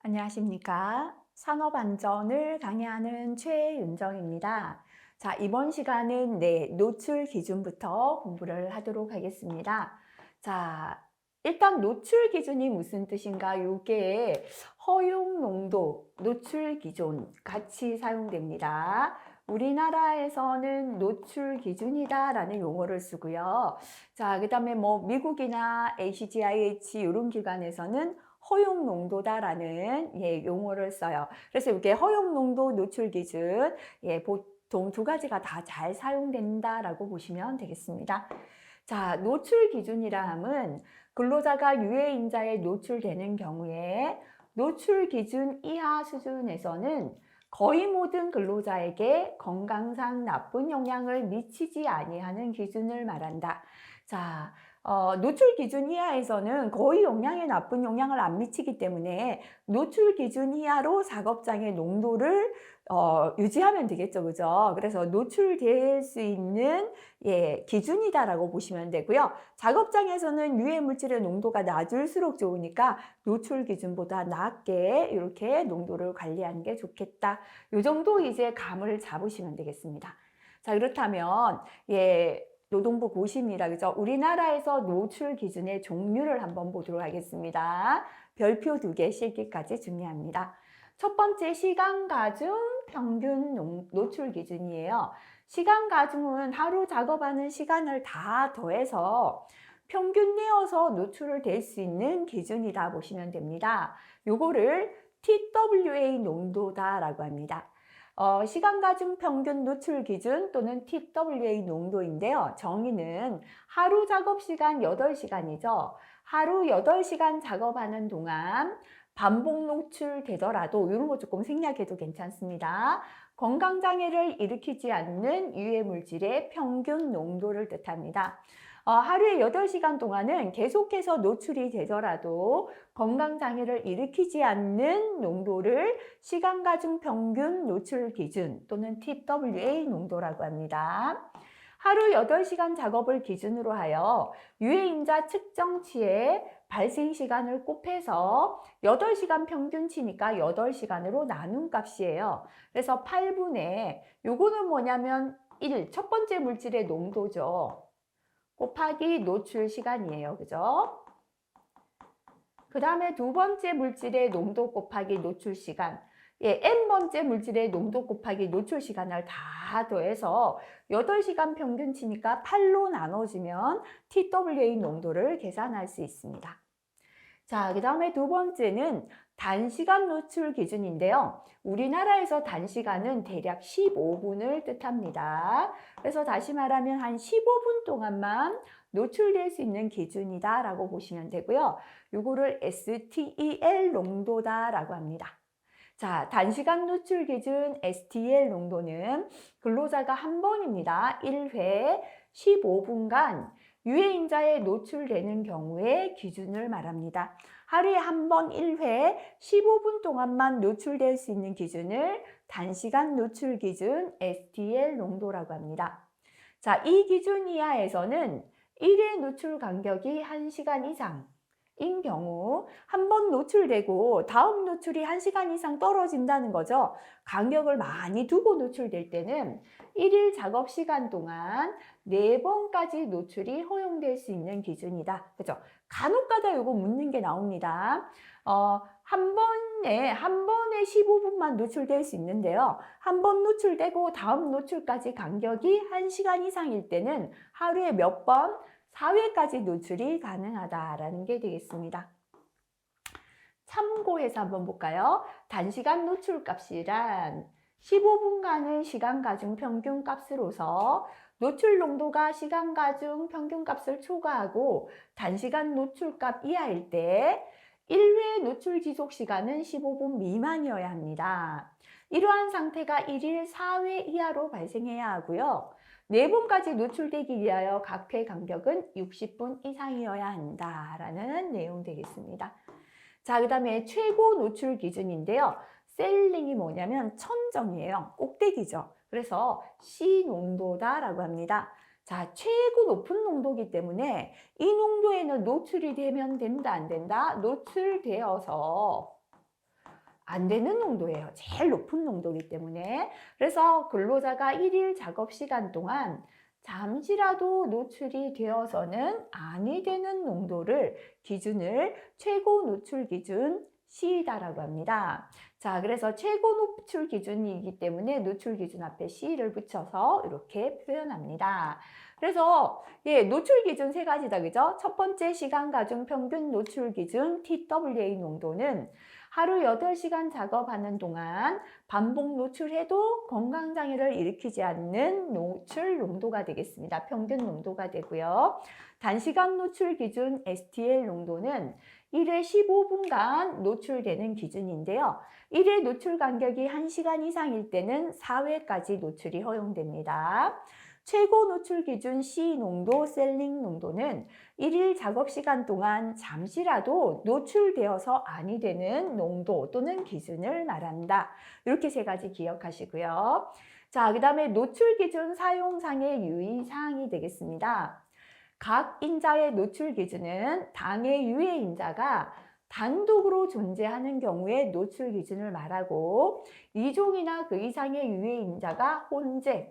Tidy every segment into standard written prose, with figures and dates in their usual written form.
안녕하십니까. 산업안전을 강의하는 최윤정입니다. 자, 이번 시간은 노출 기준부터 공부를 하도록 하겠습니다. 자, 일단 노출 기준이 무슨 뜻인가? 요게 허용 농도, 노출 기준 같이 사용됩니다. 우리나라에서는 노출 기준이다라는 용어를 쓰고요. 자, 그다음에 미국이나 ACGIH 이런 기관에서는 허용 농도다라는 용어를 써요. 그래서 이게 허용 농도 노출 기준 보통 두 가지가 다 잘 사용된다라고 보시면 되겠습니다. 자, 노출 기준이라 함은 근로자가 유해인자에 노출되는 경우에 노출 기준 이하 수준에서는 거의 모든 근로자에게 건강상 나쁜 영향을 미치지 아니하는 기준을 말한다. 자, 노출 기준 이하에서는 거의 나쁜 영향을 안 미치기 때문에 노출 기준 이하로 작업장의 농도를 유지하면 되겠죠. 그죠? 그래서 노출될 수 있는 기준이다라고 보시면 되고요. 작업장에서는 유해 물질의 농도가 낮을수록 좋으니까 노출 기준보다 낮게 이렇게 농도를 관리하는 게 좋겠다. 이 정도 이제 감을 잡으시면 되겠습니다. 자, 그렇다면 노동부 고심이라 그죠? 우리나라에서 노출 기준의 종류를 한번 보도록 하겠습니다. 별표 2개 실기까지 중요합니다. 첫 번째 시간 가중 평균 노출 기준이에요. 시간 가중은 하루 작업하는 시간을 다 더해서 평균 내어서 노출을 될 수 있는 기준이다 보시면 됩니다. 요거를 TWA 농도다라고 합니다. 시간 가중 평균 노출 기준 또는 TWA 농도인데요. 정의는 하루 작업 시간 8시간이죠. 하루 8시간 작업하는 동안 반복 노출되더라도 이런 거 조금 생략해도 괜찮습니다. 건강장애를 일으키지 않는 유해 물질의 평균 농도를 뜻합니다. 하루에 8시간 동안은 계속해서 노출이 되더라도 건강장애를 일으키지 않는 농도를 시간 가중 평균 노출 기준 또는 TWA 농도라고 합니다. 하루 8시간 작업을 기준으로 하여 유해인자 측정치의 발생 시간을 곱해서 8시간 평균치니까 8시간으로 나눈 값이에요. 그래서 8분의 요거는 뭐냐면 1, 첫 번째 물질의 농도죠. 곱하기 노출 시간이에요. 그죠? 그 다음에 두 번째 물질의 농도 곱하기 노출 시간. n번째 물질의 농도 곱하기 노출 시간을 다 더해서 8시간 평균치니까 8로 나눠지면 TWA 농도를 계산할 수 있습니다. 자, 그 다음에 두 번째는 단시간 노출 기준인데요. 우리나라에서 단시간은 대략 15분을 뜻합니다. 그래서 다시 말하면 한 15분 동안만 노출될 수 있는 기준이다 라고 보시면 되고요. 요거를 STEL 농도다라고 합니다. 자, 단시간 노출 기준 STL 농도는 근로자가 한 번입니다. 1회 15분간 유해인자에 노출되는 경우의 기준을 말합니다. 하루에 한 번 1회 15분 동안만 노출될 수 있는 기준을 단시간 노출 기준 STL 농도라고 합니다. 자, 이 기준 이하에서는 1회 노출 간격이 1시간 이상 인 경우 한 번 노출되고 다음 노출이 1시간 이상 떨어진다는 거죠. 간격을 많이 두고 노출될 때는 1일 작업 시간 동안 4번까지 노출이 허용될 수 있는 기준이다. 그죠? 간혹가다 요거 묻는 게 나옵니다. 한 번에 15분만 노출될 수 있는데요. 한 번 노출되고 다음 노출까지 간격이 1시간 이상일 때는 하루에 몇 번? 4회까지 노출이 가능하다라는 게 되겠습니다. 참고해서 한번 볼까요? 단시간 노출 값이란 15분간의 시간 가중 평균 값으로서 노출 농도가 시간 가중 평균 값을 초과하고 단시간 노출 값 이하일 때 1회 노출 지속 시간은 15분 미만이어야 합니다. 이러한 상태가 1일 4회 이하로 발생해야 하고요. 4번까지 노출되기 위하여 각 회 간격은 60분 이상이어야 한다라는 내용 되겠습니다. 자, 그 다음에 최고 노출 기준인데요. 셀링이 뭐냐면 천정이에요. 꼭대기죠. 그래서 C 농도다라고 합니다. 자, 최고 높은 농도이기 때문에 이 농도에는 노출이 되면 된다, 안 된다? 노출되어서 안 되는 농도예요. 제일 높은 농도이기 때문에. 그래서 근로자가 1일 작업 시간 동안 잠시라도 노출이 되어서는 아니 되는 농도를 기준을 최고 노출 기준 C다라고 합니다. 자, 그래서 최고 노출 기준이기 때문에 노출 기준 앞에 C를 붙여서 이렇게 표현합니다. 그래서 노출 기준 세 가지다, 그죠? 첫 번째 시간 가중 평균 노출 기준 TWA 농도는 하루 8시간 작업하는 동안 반복 노출해도 건강장애를 일으키지 않는 노출 농도가 되겠습니다. 평균 농도가 되고요. 단시간 노출 기준 STL 농도는 1회 15분간 노출되는 기준인데요. 1회 노출 간격이 1시간 이상일 때는 4회까지 노출이 허용됩니다. 최고 노출 기준 C 농도, 셀링 농도는 1일 작업 시간 동안 잠시라도 노출되어서 아니 되는 농도 또는 기준을 말한다. 이렇게 세 가지 기억하시고요. 자, 그 다음에 노출 기준 사용상의 유의사항이 되겠습니다. 각 인자의 노출 기준은 당의 유해 인자가 단독으로 존재하는 경우에 노출 기준을 말하고 2종이나 그 이상의 유해 인자가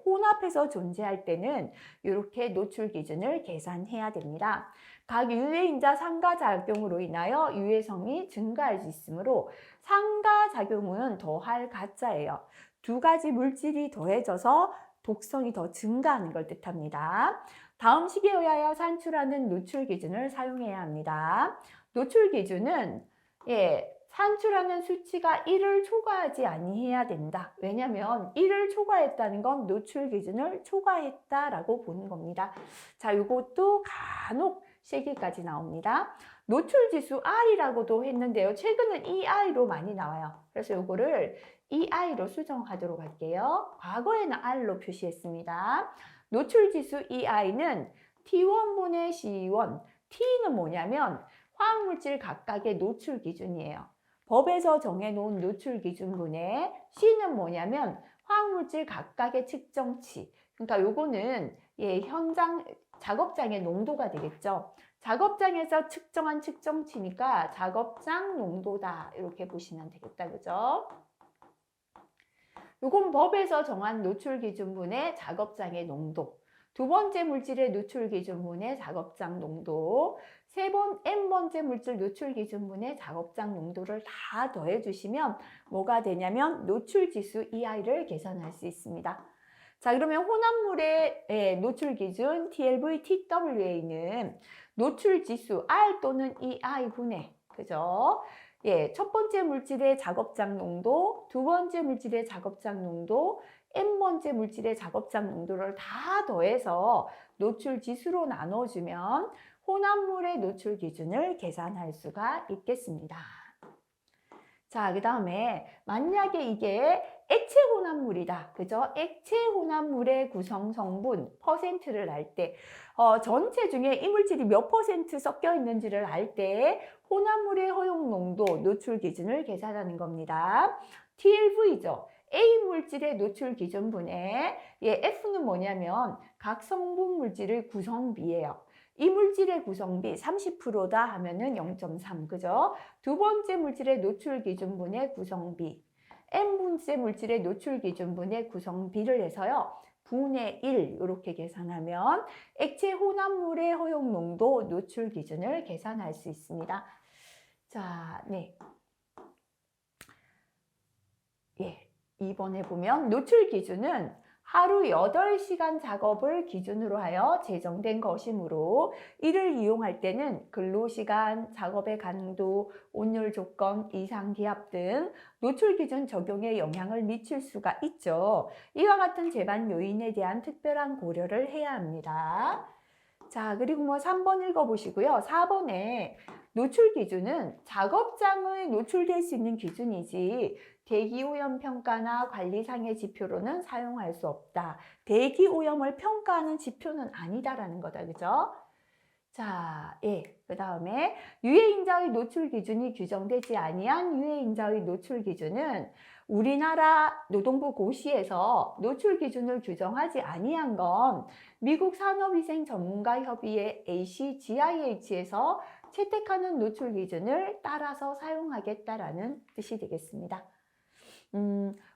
혼합해서 존재할 때는 이렇게 노출 기준을 계산해야 됩니다. 각 유해 인자 상가작용으로 인하여 유해성이 증가할 수 있으므로 상가작용은 더할 가짜예요. 두 가지 물질이 더해져서 독성이 더 증가하는 걸 뜻합니다. 다음 시기에 의하여 산출하는 노출 기준을 사용해야 합니다. 노출 기준은 산출하는 수치가 1을 초과하지 아니해야 된다. 왜냐하면 1을 초과했다는 건 노출 기준을 초과했다라고 보는 겁니다. 자, 이것도 간혹 실기까지 나옵니다. 노출 지수 R이라고도 했는데요. 최근은 EI로 많이 나와요. 그래서 이거를 EI로 수정하도록 할게요. 과거에는 R로 표시했습니다. 노출 지수 EI는 T1분의 C1, T는 뭐냐면 화학물질 각각의 노출 기준이에요. 법에서 정해놓은 노출 기준분의 C는 뭐냐면 화학물질 각각의 측정치. 그러니까 요거는 현장 작업장의 농도가 되겠죠. 작업장에서 측정한 측정치니까 작업장 농도다 이렇게 보시면 되겠다, 그죠? 요건 법에서 정한 노출 기준분의 작업장의 농도. 두 번째 물질의 노출 기준분의 작업장 농도, n번째 물질 노출 기준분의 작업장 농도를 다 더해 주시면 뭐가 되냐면 노출 지수 EI를 계산할 수 있습니다. 자, 그러면 혼합물의 노출 기준 TLV, TWA는 노출 지수 R 또는 EI분의, 그죠? 첫 번째 물질의 작업장 농도, 두 번째 물질의 작업장 농도, n번째 물질의 작업장 농도를 다 더해서 노출 지수로 나눠주면 혼합물의 노출 기준을 계산할 수가 있겠습니다. 자, 그 다음에 만약에 이게 액체 혼합물이다. 그죠? 액체 혼합물의 구성 성분 퍼센트를 알 때, 전체 중에 이 물질이 몇 퍼센트 섞여 있는지를 알 때 혼합물의 허용 농도 노출 기준을 계산하는 겁니다. TLV죠. A 물질의 노출 기준분의 F는 뭐냐면 각 성분 물질의 구성비예요. 이 물질의 구성비 30%다 하면은 0.3, 그죠? 두 번째 물질의 노출 기준분의 구성비, n분째 물질의 노출 기준분의 구성비를 해서요. 분의 1 이렇게 계산하면 액체 혼합물의 허용 농도 노출 기준을 계산할 수 있습니다. 자, 네. 2번에 보면 노출 기준은 하루 8시간 작업을 기준으로 하여 제정된 것이므로 이를 이용할 때는 근로시간, 작업의 강도, 온열 조건, 이상 기압 등 노출 기준 적용에 영향을 미칠 수가 있죠. 이와 같은 제반 요인에 대한 특별한 고려를 해야 합니다. 자, 그리고 3번 읽어보시고요. 4번에 노출 기준은 작업장의 노출될 수 있는 기준이지 대기오염 평가나 관리상의 지표로는 사용할 수 없다. 대기오염을 평가하는 지표는 아니다라는 거다, 그죠? 자, 그 다음에 유해인자의 노출 기준이 규정되지 아니한 유해인자의 노출 기준은 우리나라 노동부 고시에서 노출 기준을 규정하지 아니한 건 미국 산업위생 전문가 협의회 ACGIH에서 채택하는 노출 기준을 따라서 사용하겠다라는 뜻이 되겠습니다.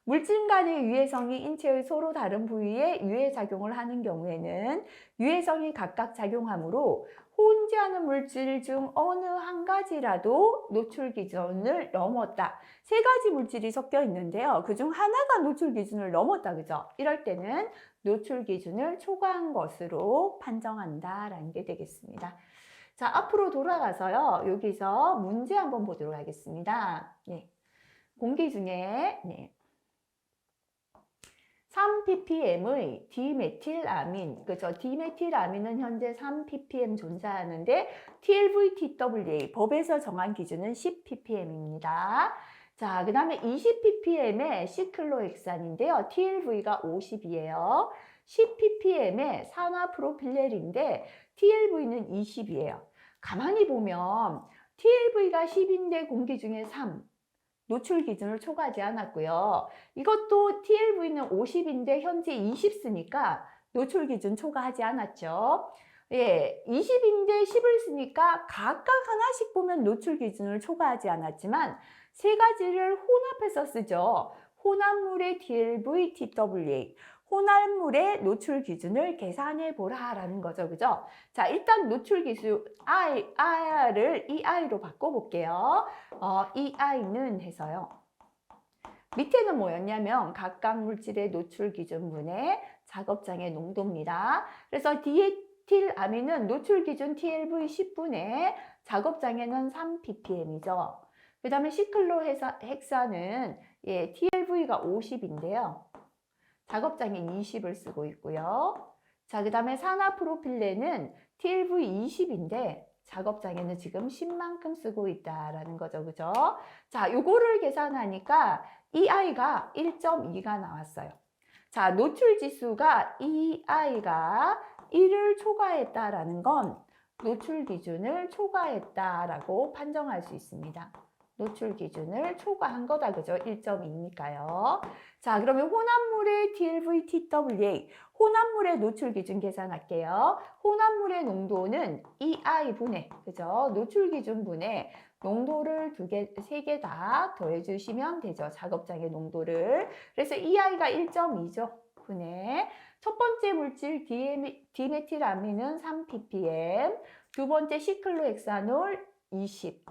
물질 간의 유해성이 인체의 서로 다른 부위에 유해 작용을 하는 경우에는 유해성이 각각 작용하므로 혼재하는 물질 중 어느 한 가지라도 노출 기준을 넘었다. 세 가지 물질이 섞여 있는데요. 그중 하나가 노출 기준을 넘었다. 그죠? 이럴 때는 노출 기준을 초과한 것으로 판정한다라는 게 되겠습니다. 자, 앞으로 돌아가서요. 여기서 문제 한번 보도록 하겠습니다. 네. 공기 중에 3ppm의 디메틸아민, 그죠? 디메틸아민은 현재 3ppm 존재하는데 TLVTWA 법에서 정한 기준은 10ppm입니다. 자, 그 다음에 20ppm의 시클로헥산인데요. TLV가 50이에요. 10ppm의 산화프로필렌인데 TLV는 20이에요. 가만히 보면 TLV가 10인데 공기 중에 3. 노출 기준을 초과하지 않았고요. 이것도 TLV는 50인데 현재 20 쓰니까 노출 기준 초과하지 않았죠. 예, 20인데 10을 쓰니까 각각 하나씩 보면 노출 기준을 초과하지 않았지만 세 가지를 혼합해서 쓰죠. 혼합물의 TLV, TWA. 혼합물의 노출 기준을 계산해 보라라는 거죠. 그죠? 자, 일단 노출 기준 I를 EI로 바꿔볼게요. EI는 해서요. 밑에는 뭐였냐면 각각 물질의 노출 기준분의 작업장의 농도입니다. 그래서 디에틸아민은 노출 기준 TLV 10분의 작업장에는 3ppm이죠. 그 다음에 시클로헥산은 TLV가 50인데요. 작업장에 20을 쓰고 있고요. 자, 그 다음에 산화프로필렌은 TLV 20인데 작업장에는 지금 10만큼 쓰고 있다라는 거죠. 그죠? 자, 요거를 계산하니까 EI가 1.2가 나왔어요. 자, 노출 지수가 EI가 1을 초과했다라는 건 노출 기준을 초과했다라고 판정할 수 있습니다. 노출 기준을 초과한 거다. 그죠? 1.2니까요. 자, 그러면 혼합물의 TLV, TWA, 혼합물의 노출 기준 계산할게요. 혼합물의 농도는 EI분의, 그죠? 노출 기준분의 농도를 세 개 다 더해주시면 되죠. 작업장의 농도를. 그래서 EI가 1.2죠. 분의 첫 번째 물질 디메틸아민은 3ppm, 두 번째 시클로헥사놀 20,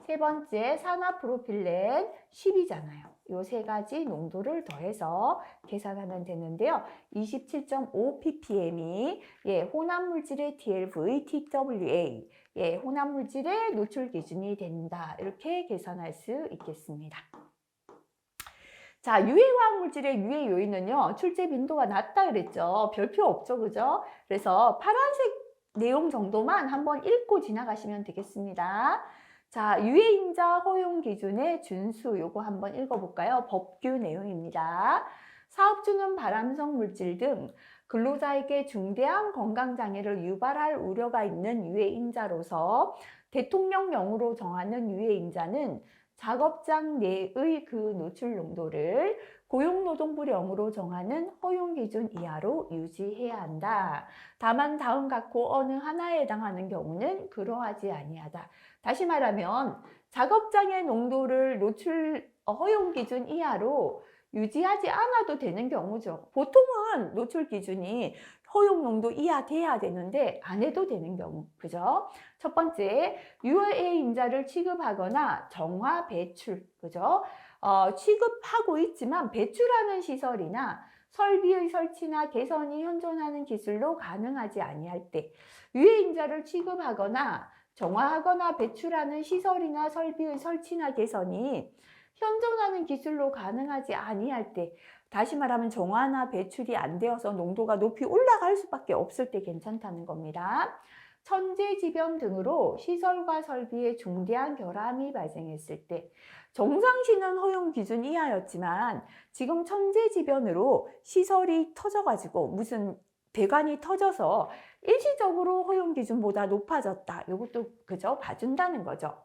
세 번째 산화프로필렌 10이잖아요. 이 세 가지 농도를 더해서 계산하면 되는데요. 27.5ppm이 혼합물질의 TLV, TWA, 혼합물질의 노출 기준이 된다. 이렇게 계산할 수 있겠습니다. 자, 유해화학물질의 유해 요인은요, 출제 빈도가 낮다 그랬죠. 별표 없죠, 그죠? 그래서 파란색 내용 정도만 한번 읽고 지나가시면 되겠습니다. 자, 유해인자 허용 기준의 준수, 요거 한번 읽어볼까요? 법규 내용입니다. 사업주는 발암성 물질 등 근로자에게 중대한 건강장애를 유발할 우려가 있는 유해인자로서 대통령령으로 정하는 유해인자는 작업장 내의 그 노출 농도를 고용노동부령으로 정하는 허용기준 이하로 유지해야 한다. 다만 다음 각호 어느 하나에 해당하는 경우는 그러하지 아니하다. 다시 말하면 작업장의 농도를 노출 허용기준 이하로 유지하지 않아도 되는 경우죠. 보통은 노출 기준이 허용 농도 이하 돼야 되는데 안 해도 되는 경우, 그죠? 첫 번째, 유해인자를 취급하거나 정화 배출, 그죠? 취급하고 있지만 배출하는 시설이나 설비의 설치나 개선이 현존하는 기술로 가능하지 아니할 때, 유해인자를 취급하거나 정화하거나 배출하는 시설이나 설비의 설치나 개선이 현존하는 기술로 가능하지 아니할 때, 다시 말하면 정화나 배출이 안 되어서 농도가 높이 올라갈 수밖에 없을 때 괜찮다는 겁니다. 천재지변 등으로 시설과 설비에 중대한 결함이 발생했을 때, 정상시는 허용 기준 이하였지만 지금 천재지변으로 시설이 터져가지고 무슨 배관이 터져서 일시적으로 허용 기준보다 높아졌다. 이것도 그죠? 봐준다는 거죠.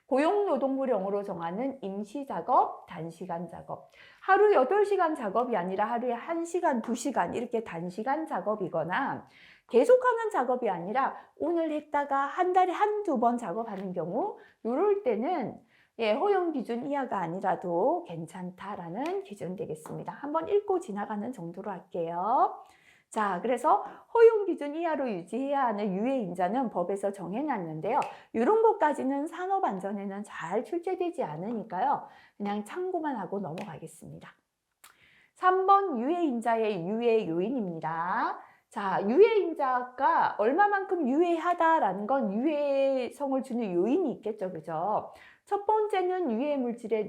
고용노동부령으로 정하는 임시작업, 단시간 작업. 하루 8시간 작업이 아니라 하루에 1시간, 2시간 이렇게 단시간 작업이거나 계속하는 작업이 아니라 오늘 했다가 한 달에 한두 번 작업하는 경우 이럴 때는 허용 기준 이하가 아니라도 괜찮다라는 기준 되겠습니다. 한번 읽고 지나가는 정도로 할게요. 자, 그래서 허용 기준 이하로 유지해야 하는 유해인자는 법에서 정해놨는데요. 이런 것까지는 산업안전에는 잘 출제되지 않으니까요. 그냥 참고만 하고 넘어가겠습니다. 3번 유해인자의 유해 요인입니다. 자, 유해인자가 얼마만큼 유해하다라는 건 유해성을 주는 요인이 있겠죠, 그죠? 첫 번째는 유해 물질의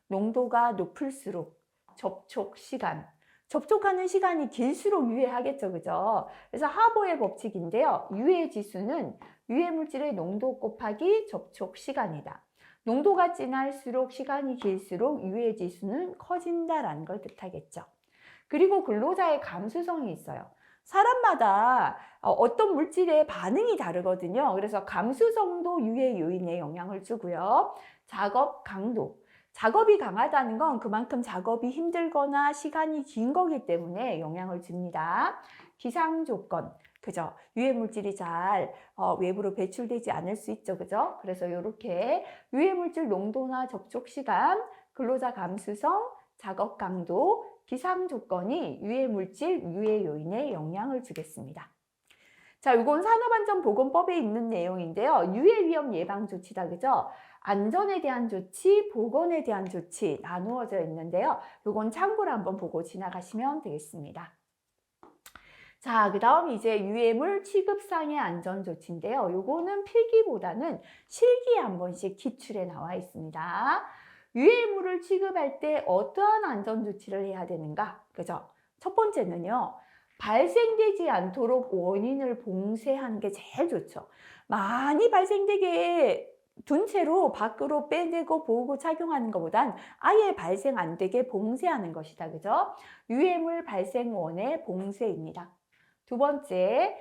농도가 높을수록 접촉 시간, 접촉하는 시간이 길수록 유해하겠죠, 그죠? 그래서 하버의 법칙인데요. 유해 지수는 유해 물질의 농도 곱하기 접촉 시간이다. 농도가 진할수록 시간이 길수록 유해 지수는 커진다라는 걸 뜻하겠죠. 그리고 근로자의 감수성이 있어요. 사람마다 어떤 물질의 반응이 다르거든요. 그래서 감수성도 유해 요인에 영향을 주고요. 작업 강도. 작업이 강하다는 건 그만큼 작업이 힘들거나 시간이 긴 거기 때문에 영향을 줍니다. 기상 조건, 그죠? 유해 물질이 잘 외부로 배출되지 않을 수 있죠, 그죠? 그래서 이렇게 유해 물질 농도나 접촉 시간, 근로자 감수성, 작업 강도, 기상 조건이 유해 물질, 유해 요인에 영향을 주겠습니다. 자, 이건 산업안전보건법에 있는 내용인데요. 유해 위험 예방 조치다, 그죠? 안전에 대한 조치, 보건에 대한 조치 나누어져 있는데요. 이건 참고로 한번 보고 지나가시면 되겠습니다. 자, 그 다음 이제 유해물 취급상의 안전조치인데요. 요거는 필기보다는 실기에 한 번씩 기출에 나와 있습니다. 유해물을 취급할 때 어떠한 안전조치를 해야 되는가? 그죠? 첫 번째는요. 발생되지 않도록 원인을 봉쇄하는 게 제일 좋죠. 많이 발생되게 둔 채로 밖으로 빼내고 보고 착용하는 것보단 아예 발생 안 되게 봉쇄하는 것이다. 그죠? 유해물 발생원의 봉쇄입니다. 두 번째,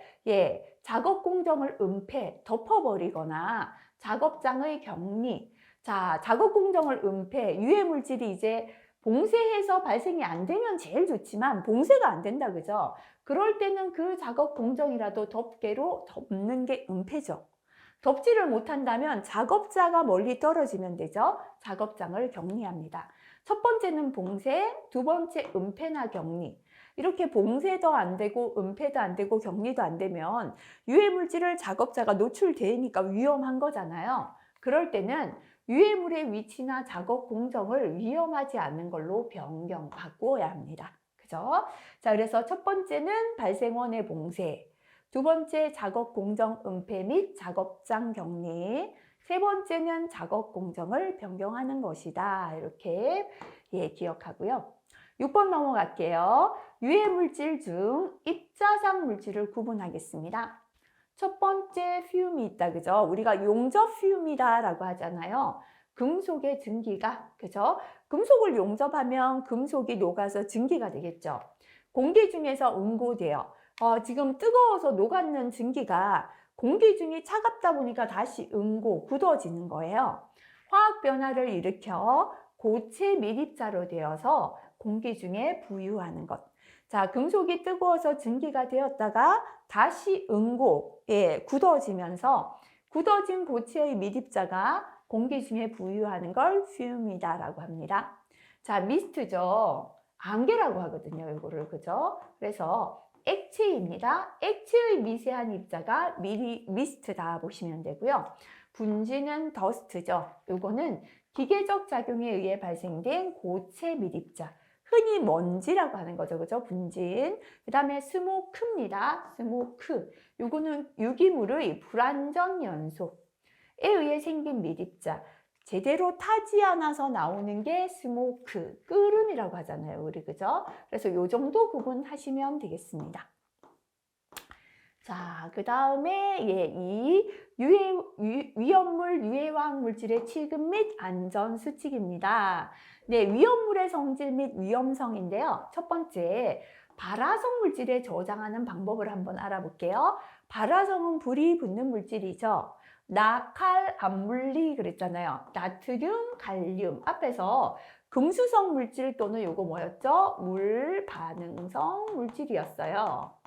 작업 공정을 은폐, 덮어버리거나 작업장의 격리. 자, 작업 공정을 은폐, 유해 물질이 이제 봉쇄해서 발생이 안 되면 제일 좋지만 봉쇄가 안 된다, 그죠? 그럴 때는 그 작업 공정이라도 덮개로 덮는 게 은폐죠. 덮지를 못한다면 작업자가 멀리 떨어지면 되죠. 작업장을 격리합니다. 첫 번째는 봉쇄, 두 번째 은폐나 격리. 이렇게 봉쇄도 안 되고 은폐도 안 되고 격리도 안 되면 유해물질을 작업자가 노출되니까 위험한 거잖아요. 그럴 때는 유해물의 위치나 작업 공정을 위험하지 않은 걸로 변경 바꾸어야 합니다. 그죠? 자, 그래서 첫 번째는 발생원의 봉쇄, 두 번째 작업 공정 은폐 및 작업장 격리, 세 번째는 작업 공정을 변경하는 것이다. 이렇게 기억하고요. 6번 넘어갈게요. 유해 물질 중 입자상 물질을 구분하겠습니다. 첫 번째 퓨움이 있다, 그죠? 우리가 용접 퓨움이다라고 하잖아요. 금속의 증기가, 그죠? 금속을 용접하면 금속이 녹아서 증기가 되겠죠. 공기 중에서 응고돼요. 지금 뜨거워서 녹았는 증기가 공기 중이 차갑다 보니까 다시 응고, 굳어지는 거예요. 화학 변화를 일으켜 고체 밀입자로 되어서 공기 중에 부유하는 것. 자, 금속이 뜨거워서 증기가 되었다가 다시 응고, 굳어지면서 굳어진 고체의 밀입자가 공기 중에 부유하는 걸 퓨움이다라고 합니다. 자, 미스트죠. 안개라고 하거든요, 이거를, 그죠? 그래서 액체입니다. 액체의 미세한 입자가 미스트다 보시면 되고요. 분지는 더스트죠. 이거는 기계적 작용에 의해 발생된 고체 밀입자. 흔히 먼지라고 하는 거죠, 그죠? 분진. 그 다음에 스모크입니다. 스모크. 요거는 유기물의 불완전 연소에 의해 생긴 밀입자. 제대로 타지 않아서 나오는 게 스모크, 끓음이라고 하잖아요, 우리, 그죠? 그래서 요 정도 구분하시면 되겠습니다. 자, 그 다음에 이 위험물, 유해화학 물질의 취급 및 안전 수칙입니다. 네, 위험물의 성질 및 위험성인데요. 첫 번째, 발화성 물질에 저장하는 방법을 한번 알아볼게요. 발화성은 불이 붙는 물질이죠. 나칼 암물리 그랬잖아요. 나트륨, 갈륨 앞에서 금수성 물질 또는 요거 뭐였죠? 물 반응성 물질이었어요.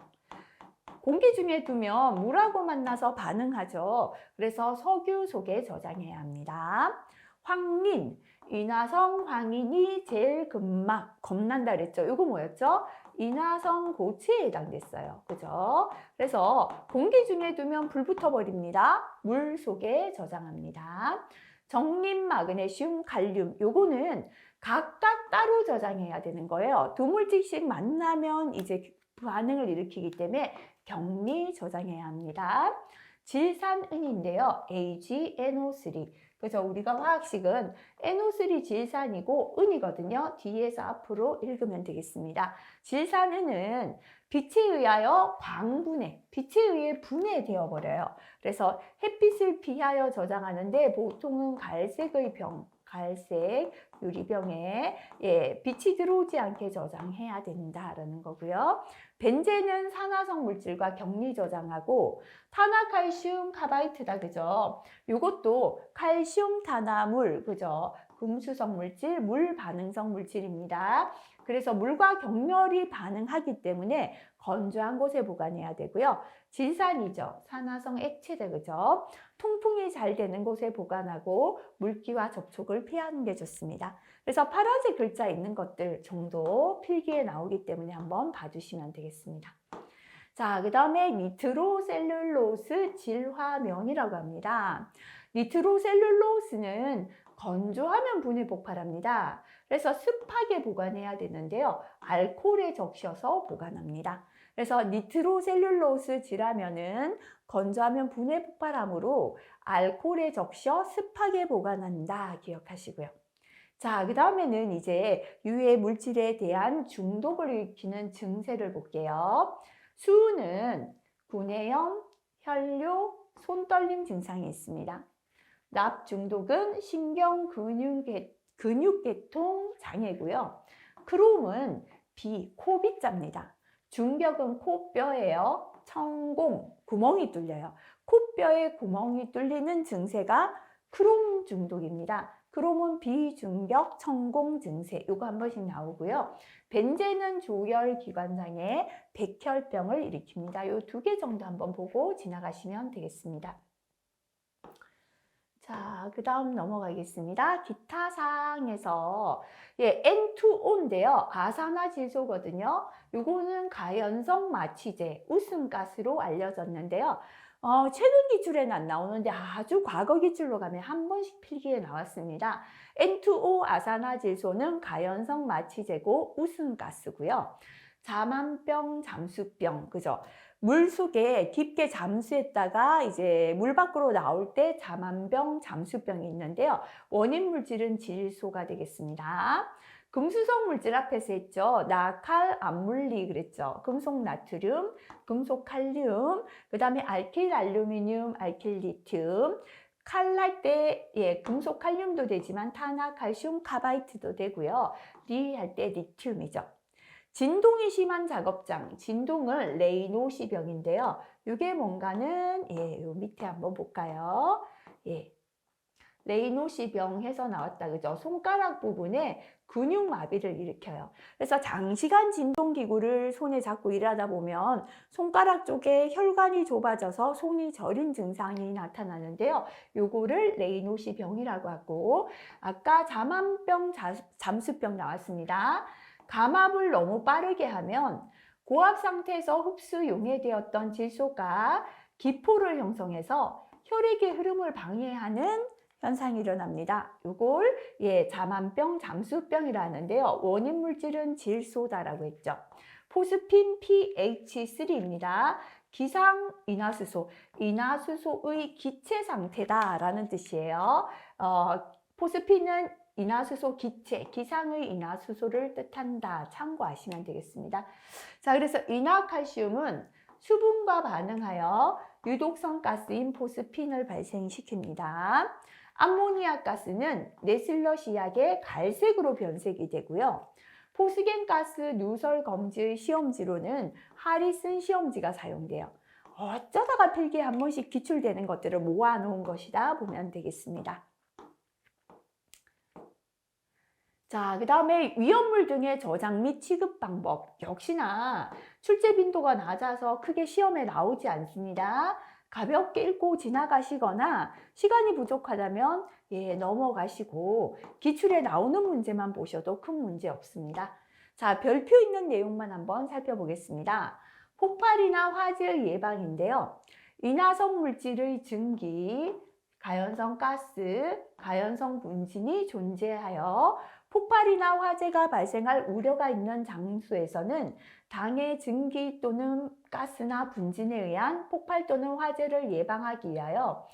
공기 중에 두면 물하고 만나서 반응하죠. 그래서 석유 속에 저장해야 합니다. 황린, 인화성 황인이 제일 겁난다 그랬죠. 이거 뭐였죠? 인화성 고체에 해당됐어요. 그죠? 그래서 공기 중에 두면 불 붙어버립니다. 물 속에 저장합니다. 정린, 마그네슘, 칼륨 요거는 각각 따로 저장해야 되는 거예요. 두 물질씩 만나면 이제 반응을 일으키기 때문에 격리 저장해야 합니다. 질산은인데요. AgNO3. 그래서 우리가 화학식은 NO3 질산이고 은이거든요. 뒤에서 앞으로 읽으면 되겠습니다. 질산은은 빛에 의하여 광분해, 빛에 의해 분해되어 버려요. 그래서 햇빛을 피하여 저장하는데 보통은 갈색의 병, 갈색 유리병에 빛이 들어오지 않게 저장해야 된다라는 거고요. 벤젠은 산화성 물질과 격리 저장하고 탄화칼슘 카바이트다 그죠? 이것도 칼슘 탄화물 그죠? 금수성 물질, 물 반응성 물질입니다. 그래서 물과 격렬히 반응하기 때문에 건조한 곳에 보관해야 되고요. 질산이죠. 산화성 액체다 그죠? 통풍이 잘 되는 곳에 보관하고 물기와 접촉을 피하는 게 좋습니다. 그래서 파란색 글자 있는 것들 정도 필기에 나오기 때문에 한번 봐주시면 되겠습니다. 자, 그 다음에 니트로셀룰로스 질화면이라고 합니다. 니트로셀룰로스는 건조하면 분해 폭발합니다. 그래서 습하게 보관해야 되는데요. 알코올에 적셔서 보관합니다. 그래서 니트로셀룰로스 질화면은 건조하면 분해 폭발하므로 알코올에 적셔 습하게 보관한다 기억하시고요. 자, 그 다음에는 이제 유해 물질에 대한 중독을 일으키는 증세를 볼게요. 수은은 구내염, 혈뇨, 손떨림 증상이 있습니다. 납 중독은 신경 근육계통 장애고요. 크롬은 코빗자입니다. 중격은 코뼈예요. 천공, 구멍이 뚫려요. 코뼈에 구멍이 뚫리는 증세가 크롬 중독입니다. 크롬은 비중격 천공 증세 이거 한 번씩 나오고요. 벤젠은 조혈 기관장애, 백혈병을 일으킵니다. 이 두 개 정도 한번 보고 지나가시면 되겠습니다. 자, 그 다음 넘어가겠습니다. 기타 사항에서 N2O인데요. 아산화질소거든요. 이거는 가연성 마취제, 우승가스로 알려졌는데요. 최근 기출에는 안 나오는데 아주 과거 기출로 가면 한 번씩 필기에 나왔습니다. N2O 아산화질소는 가연성 마취제고 우승가스고요. 자만병, 잠수병, 그죠? 물 속에 깊게 잠수했다가 이제 물 밖으로 나올 때 자만병, 잠수병이 있는데요. 원인 물질은 질소가 되겠습니다. 금수성 물질 앞에서 했죠. 나칼 암물리 그랬죠. 금속 나트륨, 금속 칼륨, 그 다음에 알킬 알루미늄, 알킬 리튬. 칼 할 때 금속 칼륨도 되지만 탄화 칼슘 카바이트도 되고요. 리 할 때 리튬이죠. 진동이 심한 작업장, 진동은 레이노시병인데요. 이게 뭔가는 요 밑에 한번 볼까요? 레이노시병 해서 나왔다 그죠? 손가락 부분에 근육마비를 일으켜요. 그래서 장시간 진동기구를 손에 잡고 일하다 보면 손가락 쪽에 혈관이 좁아져서 손이 저린 증상이 나타나는데요. 요거를 레이노시병이라고 하고 아까 자만병, 잠수병 나왔습니다. 감압을 너무 빠르게 하면 고압 상태에서 흡수 용해되었던 질소가 기포를 형성해서 혈액의 흐름을 방해하는 현상이 일어납니다. 이걸 자만병, 잠수병이라 하는데요. 원인 물질은 질소다라고 했죠. 포스핀 PH3입니다. 기상 인화수소, 인화수소의 기체 상태다라는 뜻이에요. 포스핀은 인화수소 기체, 기상의 인화수소를 뜻한다. 참고하시면 되겠습니다. 자, 그래서 인화칼슘은 수분과 반응하여 유독성 가스인 포스핀을 발생시킵니다. 암모니아 가스는 네슬러시약의 갈색으로 변색이 되고요. 포스겐가스 누설 검지 시험지로는 하리슨 시험지가 사용돼요. 어쩌다가 필기에 한 번씩 기출되는 것들을 모아놓은 것이다 보면 되겠습니다. 자, 그 다음에 위험물 등의 저장 및 취급 방법. 역시나 출제 빈도가 낮아서 크게 시험에 나오지 않습니다. 가볍게 읽고 지나가시거나 시간이 부족하다면 넘어가시고 기출에 나오는 문제만 보셔도 큰 문제 없습니다. 자, 별표 있는 내용만 한번 살펴보겠습니다. 폭발이나 화재 예방인데요. 인화성 물질의 증기, 가연성 가스, 가연성 분진이 존재하여 폭발이나 화재가 발생할 우려가 있는 장소에서는 당해 증기 또는 가스나 분진에 의한 폭발 또는 화재를 예방하기 위하여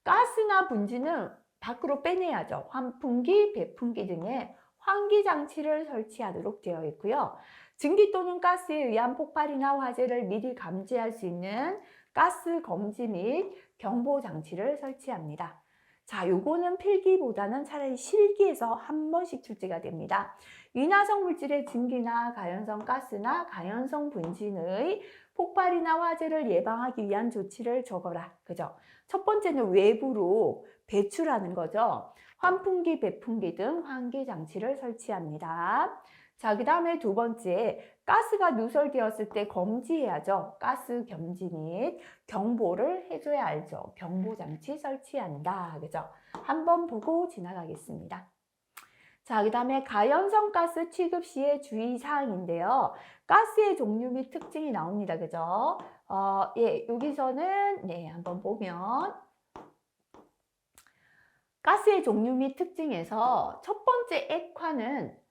가스나 분진은 밖으로 빼내야죠. 환풍기, 배풍기 등의 환기 장치를 설치하도록 되어 있고요. 증기 또는 가스에 의한 폭발이나 화재를 미리 감지할 수 있는 가스 검지 및 경보 장치를 설치합니다. 자, 요거는 필기보다는 차라리 실기에서 한 번씩 출제가 됩니다. 인화성 물질의 증기나 가연성 가스나 가연성 분진의 폭발이나 화재를 예방하기 위한 조치를 적어라. 그죠? 첫 번째는 외부로 배출하는 거죠. 환풍기, 배풍기 등 환기 장치를 설치합니다. 자, 그 다음에 두 번째, 가스가 누설되었을 때 검지해야죠. 가스 겸지 및 경보를 해줘야 알죠. 경보장치 설치한다. 그죠? 한번 보고 지나가겠습니다. 자, 그 다음에 가연성 가스 취급 시의 주의사항인데요. 가스의 종류 및 특징이 나옵니다. 그죠? 여기서는, 한번 보면, 가스의 종류 및 특징에서 첫 번째 액화는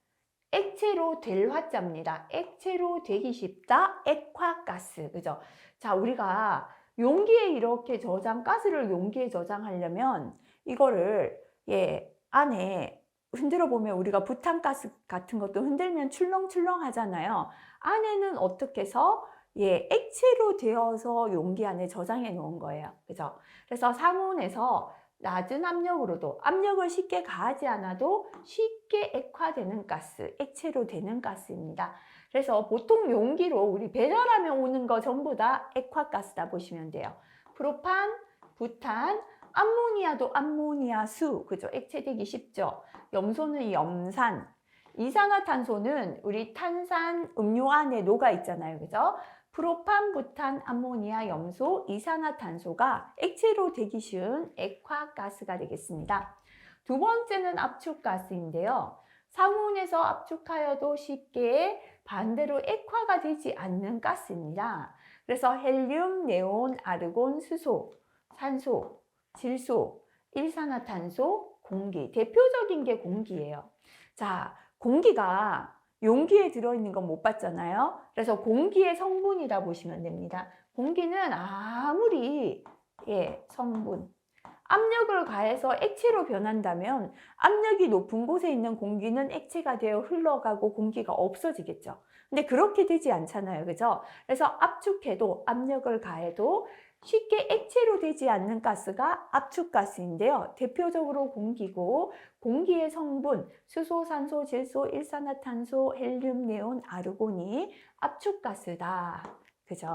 액체로 될 화자입니다. 액체로 되기 쉽다. 액화가스. 그죠? 자, 우리가 용기에 이렇게 가스를 용기에 저장하려면 이거를 안에 흔들어 보면 우리가 부탄가스 같은 것도 흔들면 출렁출렁 하잖아요. 안에는 어떻게 해서 액체로 되어서 용기 안에 저장해 놓은 거예요. 그죠? 그래서 상온에서 낮은 압력으로도 압력을 쉽게 가하지 않아도 쉽게 액화되는 가스, 액체로 되는 가스입니다. 그래서 보통 용기로 우리 배달하면 오는 거 전부 다 액화가스다 보시면 돼요. 프로판, 부탄, 암모니아도 암모니아수, 그죠? 액체되기 쉽죠. 염소는 염산, 이산화탄소는 우리 탄산 음료 안에 녹아 있잖아요. 그죠? 프로판, 부탄, 암모니아, 염소, 이산화탄소가 액체로 되기 쉬운 액화가스가 되겠습니다. 두 번째는 압축가스인데요. 상온에서 압축하여도 쉽게 반대로 액화가 되지 않는 가스입니다. 그래서 헬륨, 네온, 아르곤, 수소, 산소, 질소, 일산화탄소, 공기. 대표적인 게 공기예요. 자, 공기가 용기에 들어있는 건 못 봤잖아요. 그래서 공기의 성분이라 보시면 됩니다. 공기는 아무리 성분, 압력을 가해서 액체로 변한다면 압력이 높은 곳에 있는 공기는 액체가 되어 흘러가고 공기가 없어지겠죠. 근데 그렇게 되지 않잖아요. 그죠? 그래서 압축해도 압력을 가해도 쉽게 액체로 되지 않는 가스가 압축가스인데요. 대표적으로 공기고 공기의 성분 수소, 산소, 질소, 일산화탄소, 헬륨, 네온, 아르곤이 압축가스다. 그죠?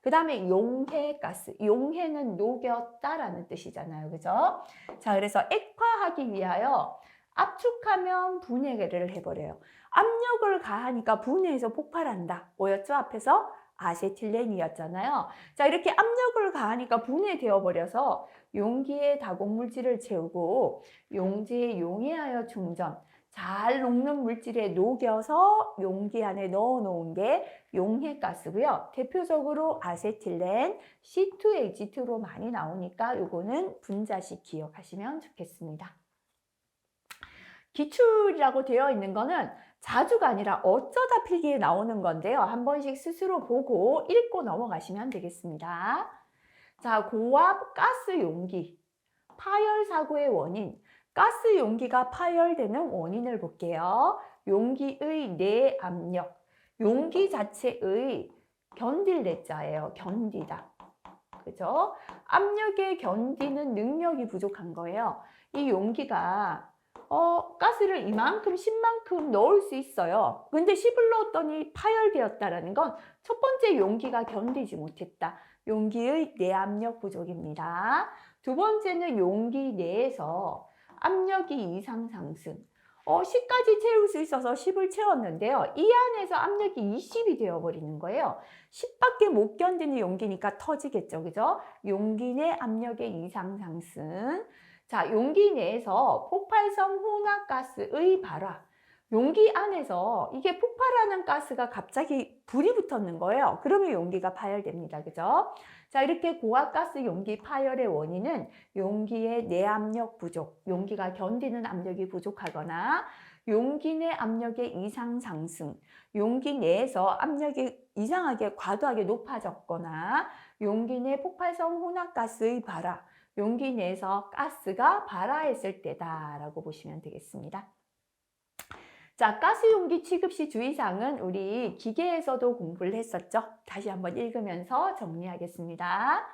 그 다음에 용해가스. 용해는 녹였다라는 뜻이잖아요. 그죠? 자, 그래서 액화하기 위하여 압축하면 분해를 해버려요. 압력을 가하니까 분해해서 폭발한다. 뭐였죠? 앞에서 아세틸렌이었잖아요. 자, 이렇게 압력을 가하니까 분해되어 버려서 용기에 다공물질을 채우고 용지에 용해하여 충전. 잘 녹는 물질에 녹여서 용기 안에 넣어 놓은 게 용해가스고요. 대표적으로 아세틸렌, C2H2로 많이 나오니까 요거는 분자식 기억하시면 좋겠습니다. 기출이라고 되어 있는 거는 자주가 아니라 어쩌다 필기에 나오는 건데요. 한 번씩 스스로 보고 읽고 넘어가시면 되겠습니다. 자, 고압 가스 용기. 파열 사고의 원인. 가스 용기가 파열되는 원인을 볼게요. 용기의 내압력. 용기 자체의 견딜 내자예요. 견디다. 그죠? 압력에 견디는 능력이 부족한 거예요. 이 용기가 가스를 이만큼 10만큼 넣을 수 있어요. 근데 10을 넣었더니 파열되었다라는 건 첫 번째 용기가 견디지 못했다. 용기의 내압력 부족입니다. 두 번째는 용기 내에서 압력이 이상 상승. 10까지 채울 수 있어서 10을 채웠는데요. 이 안에서 압력이 20이 되어버리는 거예요. 10밖에 못 견디는 용기니까 터지겠죠. 그죠? 용기 내 압력의 이상 상승. 자, 용기 내에서 폭발성 혼합가스의 발화. 용기 안에서 이게 폭발하는 가스가 갑자기 불이 붙었는 거예요. 그러면 용기가 파열됩니다. 그죠? 자, 이렇게 고압가스 용기 파열의 원인은 용기의 내압력 부족, 용기가 견디는 압력이 부족하거나 용기 내 압력의 이상 상승, 용기 내에서 압력이 이상하게 과도하게 높아졌거나 용기 내 폭발성 혼합가스의 발화, 용기 내에서 가스가 발화했을 때다라고 보시면 되겠습니다. 자, 가스 용기 취급 시 주의사항은 우리 기계에서도 공부를 했었죠. 다시 한번 읽으면서 정리하겠습니다.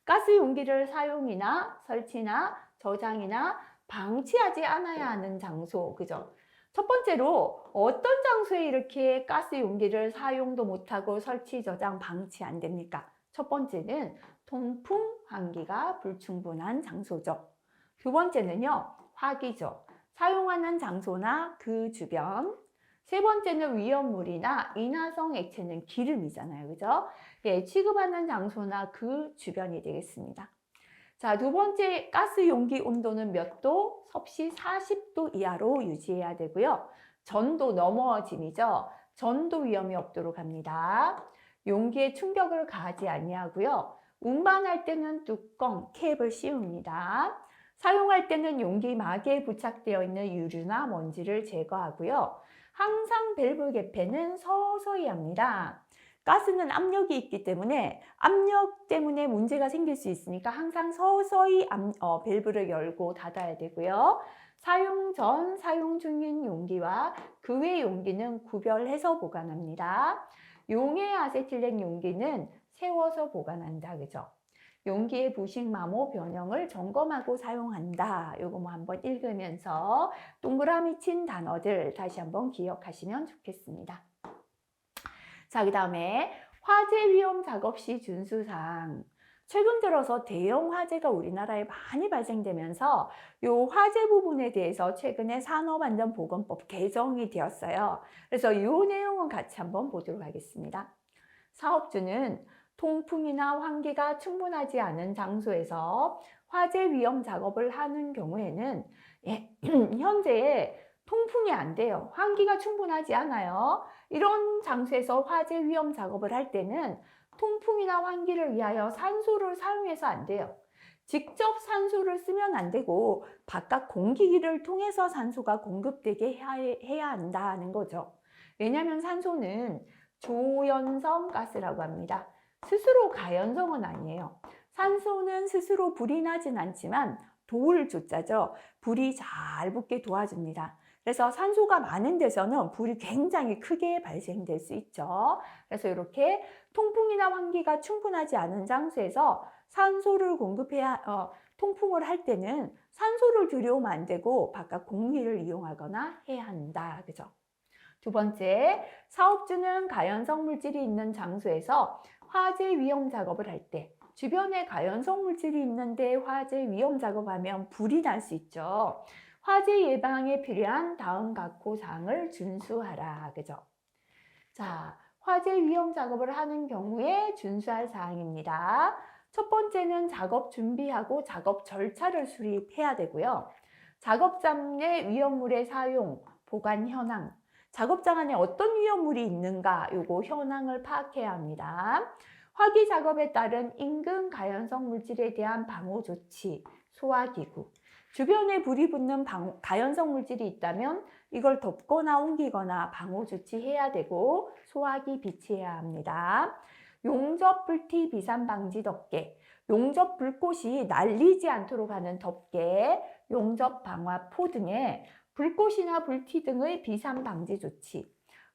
가스 용기를 사용이나 설치나 저장이나 방치하지 않아야 하는 장소, 그죠? 첫 번째로 어떤 장소에 이렇게 가스 용기를 사용도 못하고 설치, 저장, 방치 안 됩니까? 첫 번째는 통풍, 환기가 불충분한 장소죠. 두 번째는요, 화기죠. 사용하는 장소나 그 주변. 세 번째는 위험물이나 인화성 액체는 기름이잖아요. 그죠? 예, 취급하는 장소나 그 주변이 되겠습니다. 자, 두 번째 가스 용기 온도는 몇 도? 섭씨 40도 이하로 유지해야 되고요. 전도 넘어짐이죠. 전도 위험이 없도록 합니다. 용기에 충격을 가하지 아니하고요. 운반할 때는 뚜껑, 캡을 씌웁니다. 사용할 때는 용기 막에 부착되어 있는 유류나 먼지를 제거하고요. 항상 밸브 개폐는 서서히 합니다. 가스는 압력이 있기 때문에 압력 때문에 문제가 생길 수 있으니까 항상 서서히 밸브를 열고 닫아야 되고요. 사용 전, 사용 중인 용기와 그 외 용기는 구별해서 보관합니다. 용해 아세틸렌 용기는 세워서 보관한다. 그죠? 용기의 부식, 마모, 변형을 점검하고 사용한다. 요거 뭐 한번 읽으면서 동그라미 친 단어들 다시 한번 기억하시면 좋겠습니다. 자, 그 다음에 화재 위험 작업 시 준수사항. 최근 들어서 대형 화재가 우리나라에 많이 발생되면서 요 화재 부분에 대해서 최근에 산업안전보건법 개정이 되었어요. 그래서 이 내용은 같이 한번 보도록 하겠습니다. 사업주는 통풍이나 환기가 충분하지 않은 장소에서 화재 위험 작업을 하는 경우에는 현재 통풍이 안 돼요. 환기가 충분하지 않아요. 이런 장소에서 화재 위험 작업을 할 때는 통풍이나 환기를 위하여 산소를 사용해서 안 돼요. 직접 산소를 쓰면 안 되고 바깥 공기를 통해서 산소가 공급되게 해야 한다는 거죠. 왜냐하면 산소는 조연성 가스라고 합니다. 스스로 가연성은 아니에요. 산소는 스스로 불이 나진 않지만 도울 조자죠. 불이 잘 붙게 도와줍니다. 그래서 산소가 많은 데서는 불이 굉장히 크게 발생될 수 있죠. 그래서 이렇게 통풍이나 환기가 충분하지 않은 장소에서 산소를 통풍을 할 때는 산소를 들여오면 안 되고 바깥 공기를 이용하거나 해야 한다. 그죠? 두 번째, 사업주는 가연성 물질이 있는 장소에서 화재 위험 작업을 할 때 주변에 가연성 물질이 있는데 화재 위험 작업하면 불이 날 수 있죠. 화재 예방에 필요한 다음 각호 사항을 준수하라. 그죠? 자, 화재 위험 작업을 하는 경우에 준수할 사항입니다. 첫 번째는 작업 준비하고 작업 절차를 수립해야 되고요. 작업장 내 위험물의 사용, 보관 현황, 작업장 안에 어떤 위험물이 있는가 요거 현황을 파악해야 합니다. 화기 작업에 따른 인근 가연성 물질에 대한 방호 조치, 소화기구, 주변에 불이 붙는 가연성 물질이 있다면 이걸 덮거나 옮기거나 방호 조치해야 되고 소화기 비치해야 합니다. 용접 불티 비산 방지 덮개, 용접 불꽃이 날리지 않도록 하는 덮개, 용접 방화포 등의 불꽃이나 불티 등의 비산 방지 조치,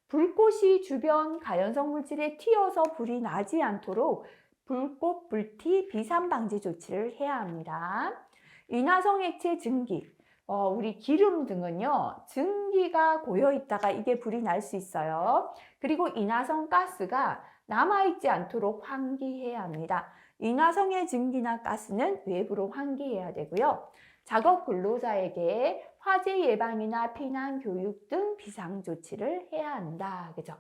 불꽃이 주변 가연성 물질에 튀어서 불이 나지 않도록 불꽃, 불티, 비산 방지 조치를 해야 합니다. 인화성 액체 증기, 우리 기름 등은요, 증기가 고여 있다가 이게 불이 날 수 있어요. 그리고 인화성 가스가 남아있지 않도록 환기해야 합니다. 인화성의 증기나 가스는 외부로 환기해야 되고요. 작업 근로자에게 화재 예방이나 피난 교육 등 비상 조치를 해야 한다. 그죠?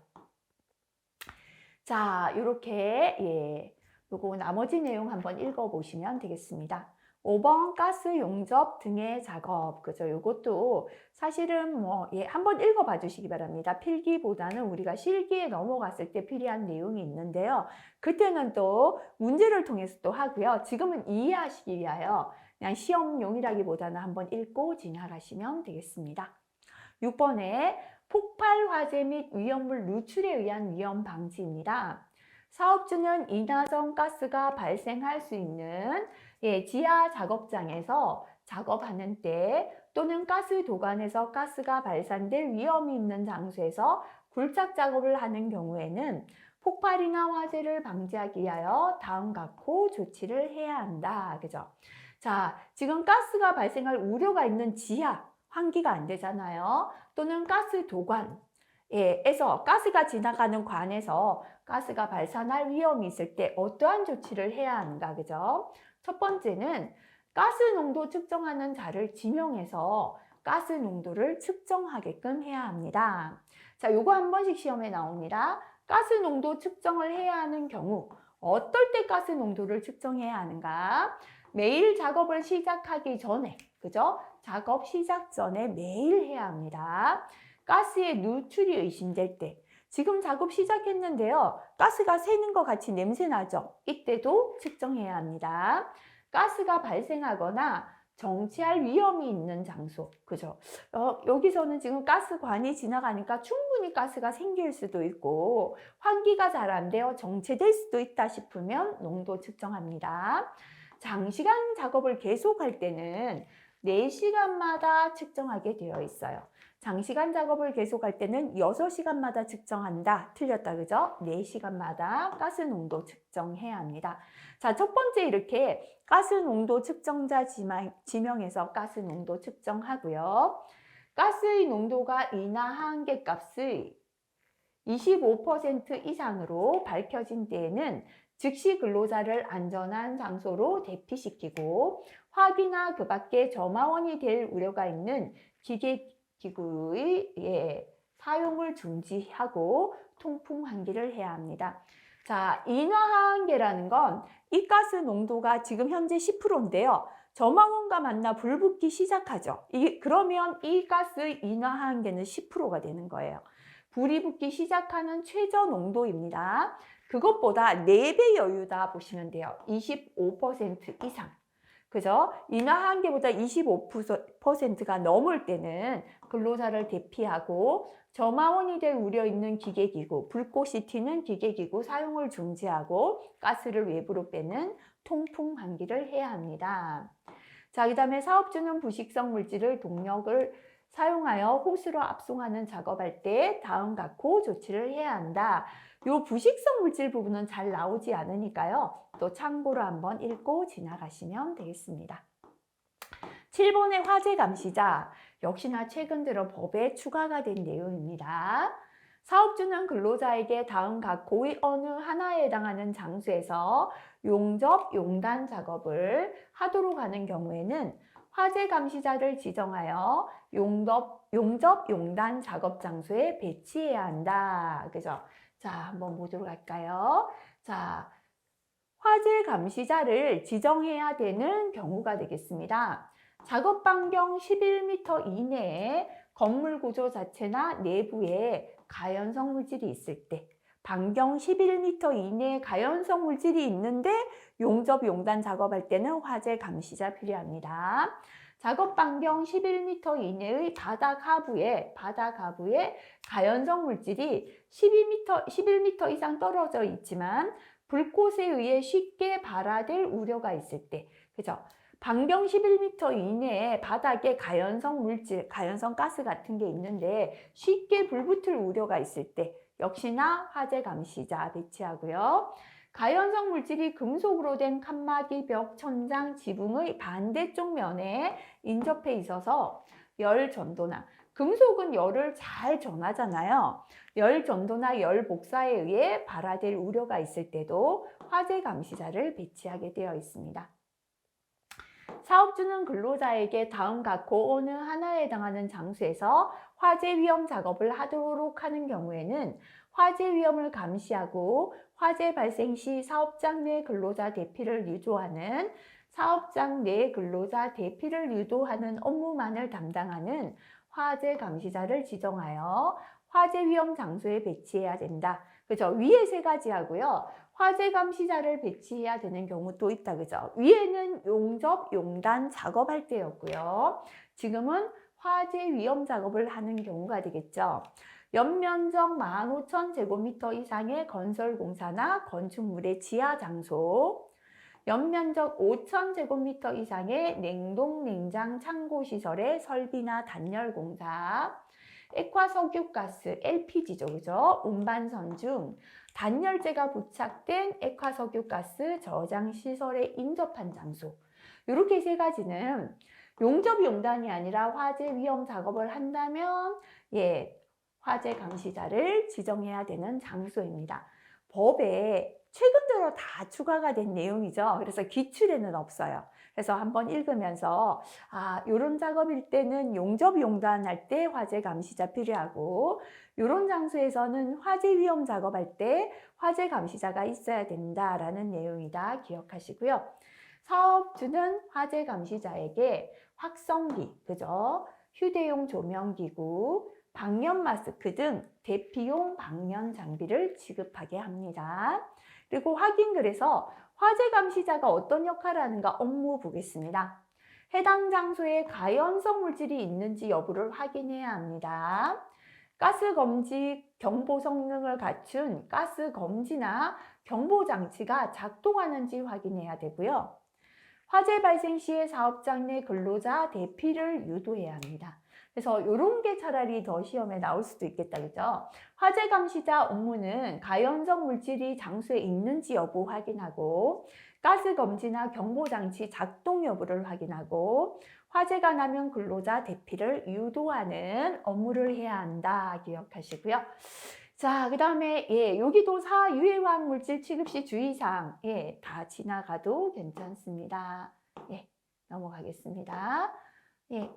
자, 요렇게, 요거 나머지 내용 한번 읽어보시면 되겠습니다. 5번 가스 용접 등의 작업. 그죠? 요것도 사실은 한번 읽어봐 주시기 바랍니다. 필기보다는 우리가 실기에 넘어갔을 때 필요한 내용이 있는데요. 그때는 또 문제를 통해서 또 하고요. 지금은 이해하시기 위하여 그냥 시험용이라기보다는 한번 읽고 지나가시면 되겠습니다. 6번에 폭발 화재 및 위험물 누출에 의한 위험 방지입니다. 사업주는 인화성 가스가 발생할 수 있는 지하 작업장에서 작업하는 때 또는 가스 도관에서 가스가 발산될 위험이 있는 장소에서 굴착 작업을 하는 경우에는 폭발이나 화재를 방지하기 위하여 다음 각호 조치를 해야 한다. 그죠? 자, 지금 가스가 발생할 우려가 있는 지하, 환기가 안 되잖아요. 또는 가스 도관에서 가스가 지나가는 관에서 가스가 발산할 위험이 있을 때 어떠한 조치를 해야 하는가, 그죠? 첫 번째는 가스 농도 측정하는 자를 지명해서 가스 농도를 측정하게끔 해야 합니다. 자, 요거 한 번씩 시험에 나옵니다. 가스 농도 측정을 해야 하는 경우 어떨 때 가스 농도를 측정해야 하는가? 매일 작업을 시작하기 전에, 그죠? 작업 시작 전에 매일 해야 합니다. 가스의 누출이 의심될 때, 지금 작업 시작했는데요. 가스가 새는 것 같이 냄새 나죠? 이때도 측정해야 합니다. 가스가 발생하거나 정체할 위험이 있는 장소, 그죠? 여기서는 지금 가스관이 지나가니까 충분히 가스가 생길 수도 있고 환기가 잘 안 되어 정체될 수도 있다 싶으면 농도 측정합니다. 장시간 작업을 계속할 때는 4시간마다 측정하게 되어 있어요. 장시간 작업을 계속할 때는 6시간마다 측정한다. 틀렸다, 그죠? 4시간마다 가스 농도 측정해야 합니다. 자, 첫 번째 이렇게 가스 농도 측정자 지명해서 가스 농도 측정하고요. 가스의 농도가 인하 한계 값의 25% 이상으로 밝혀진 때에는 즉시 근로자를 안전한 장소로 대피시키고 화기나 그 밖에 점화원이 될 우려가 있는 기계기구의 사용을 중지하고 통풍 환기를 해야 합니다. 자, 인화한계라는 건 이 가스 농도가 지금 현재 10%인데요. 점화원과 만나 불 붙기 시작하죠. 그러면 이 가스의 인화한계는 10%가 되는 거예요. 불이 붙기 시작하는 최저 농도입니다. 그것보다 4배 여유다 보시면 돼요. 25% 이상. 그죠? 인하 한계보다 25%가 넘을 때는 근로자를 대피하고 점화원이 될 우려 있는 기계기구, 불꽃이 튀는 기계기구 사용을 중지하고 가스를 외부로 빼는 통풍 환기를 해야 합니다. 자, 그 다음에 사업주는 부식성 물질을 동력을 사용하여 호스로 압송하는 작업할 때 다음 각호 조치를 해야 한다. 요 부식성 물질 부분은 잘 나오지 않으니까요. 또 참고로 한번 읽고 지나가시면 되겠습니다. 7번의 화재 감시자, 역시나 최근 들어 법에 추가가 된 내용입니다. 사업주는 근로자에게 다음 각호의 어느 하나에 해당하는 장소에서 용접, 용단 작업을 하도록 하는 경우에는 화재 감시자를 지정하여 용접, 용단 작업 장소에 배치해야 한다. 그죠? 자, 한번 보도록 할까요? 자, 화재 감시자를 지정해야 되는 경우가 되겠습니다. 작업 반경 11m 이내에 건물 구조 자체나 내부에 가연성 물질이 있을 때, 반경 11m 이내에 가연성 물질이 있는데 용접, 용단 작업할 때는 화재 감시자 필요합니다. 작업 반경 11m 이내의 바닥 하부에 가연성 물질이 11m 이상 떨어져 있지만 불꽃에 의해 쉽게 발화될 우려가 있을 때, 그죠? 반경 11m 이내에 바닥에 가연성 물질, 가연성 가스 같은 게 있는데 쉽게 불붙을 우려가 있을 때 역시나 화재 감시자 배치하고요. 가연성 물질이 금속으로 된 칸막이, 벽, 천장, 지붕의 반대쪽 면에 인접해 있어서 열 전도나, 금속은 열을 잘 전하잖아요. 열 전도나 열 복사에 의해 발화될 우려가 있을 때도 화재 감시자를 배치하게 되어 있습니다. 사업주는 근로자에게 다음 각호 어느 하나에 해당하는 장소에서 화재 위험 작업을 하도록 하는 경우에는 화재 위험을 감시하고 화재 발생 시 사업장 내 근로자 대피를 유도하는 사업장 내 근로자 대피를 유도하는 업무만을 담당하는 화재 감시자를 지정하여 화재 위험 장소에 배치해야 된다. 그죠? 위에 세 가지 하고요. 화재 감시자를 배치해야 되는 경우도 있다. 그죠? 위에는 용접, 용단 작업할 때였고요. 지금은 화재 위험 작업을 하는 경우가 되겠죠. 연면적 15,000제곱미터 이상의 건설공사나 건축물의 지하 장소, 연면적 5,000제곱미터 이상의 냉동, 냉장, 창고 시설의 설비나 단열공사, 액화석유가스, LPG죠, 그죠? 운반선 중 단열재가 부착된 액화석유가스 저장 시설에 인접한 장소. 이렇게 세 가지는 용접 용단이 아니라 화재 위험 작업을 한다면 화재 감시자를 지정해야 되는 장소입니다. 법에 최근 들어 다 추가가 된 내용이죠. 그래서 기출에는 없어요. 그래서 한번 읽으면서 이런 작업일 때는 용접 용단할 때 화재 감시자 필요하고 이런 장소에서는 화재 위험 작업할 때 화재 감시자가 있어야 된다라는 내용이다 기억하시고요. 사업주는 화재 감시자에게 확성기, 그죠? 휴대용 조명기구, 방열 마스크 등 대피용 방열 장비를 지급하게 합니다. 그리고 확인글에서 화재 감시자가 어떤 역할을 하는가 업무 보겠습니다. 해당 장소에 가연성 물질이 있는지 여부를 확인해야 합니다. 가스 검지 경보 성능을 갖춘 가스 검지나 경보 장치가 작동하는지 확인해야 되고요. 화재 발생 시에 사업장 내 근로자 대피를 유도해야 합니다. 그래서 이런 게 차라리 더 시험에 나올 수도 있겠다, 그죠? 화재 감시자 업무는 가연성 물질이 장소에 있는지 여부 확인하고 가스 검지나 경보 장치 작동 여부를 확인하고 화재가 나면 근로자 대피를 유도하는 업무를 해야 한다 기억하시고요. 자, 그 다음에 여기도 사유해화학 물질 취급 시 주의사항 다 지나가도 괜찮습니다. 넘어가겠습니다.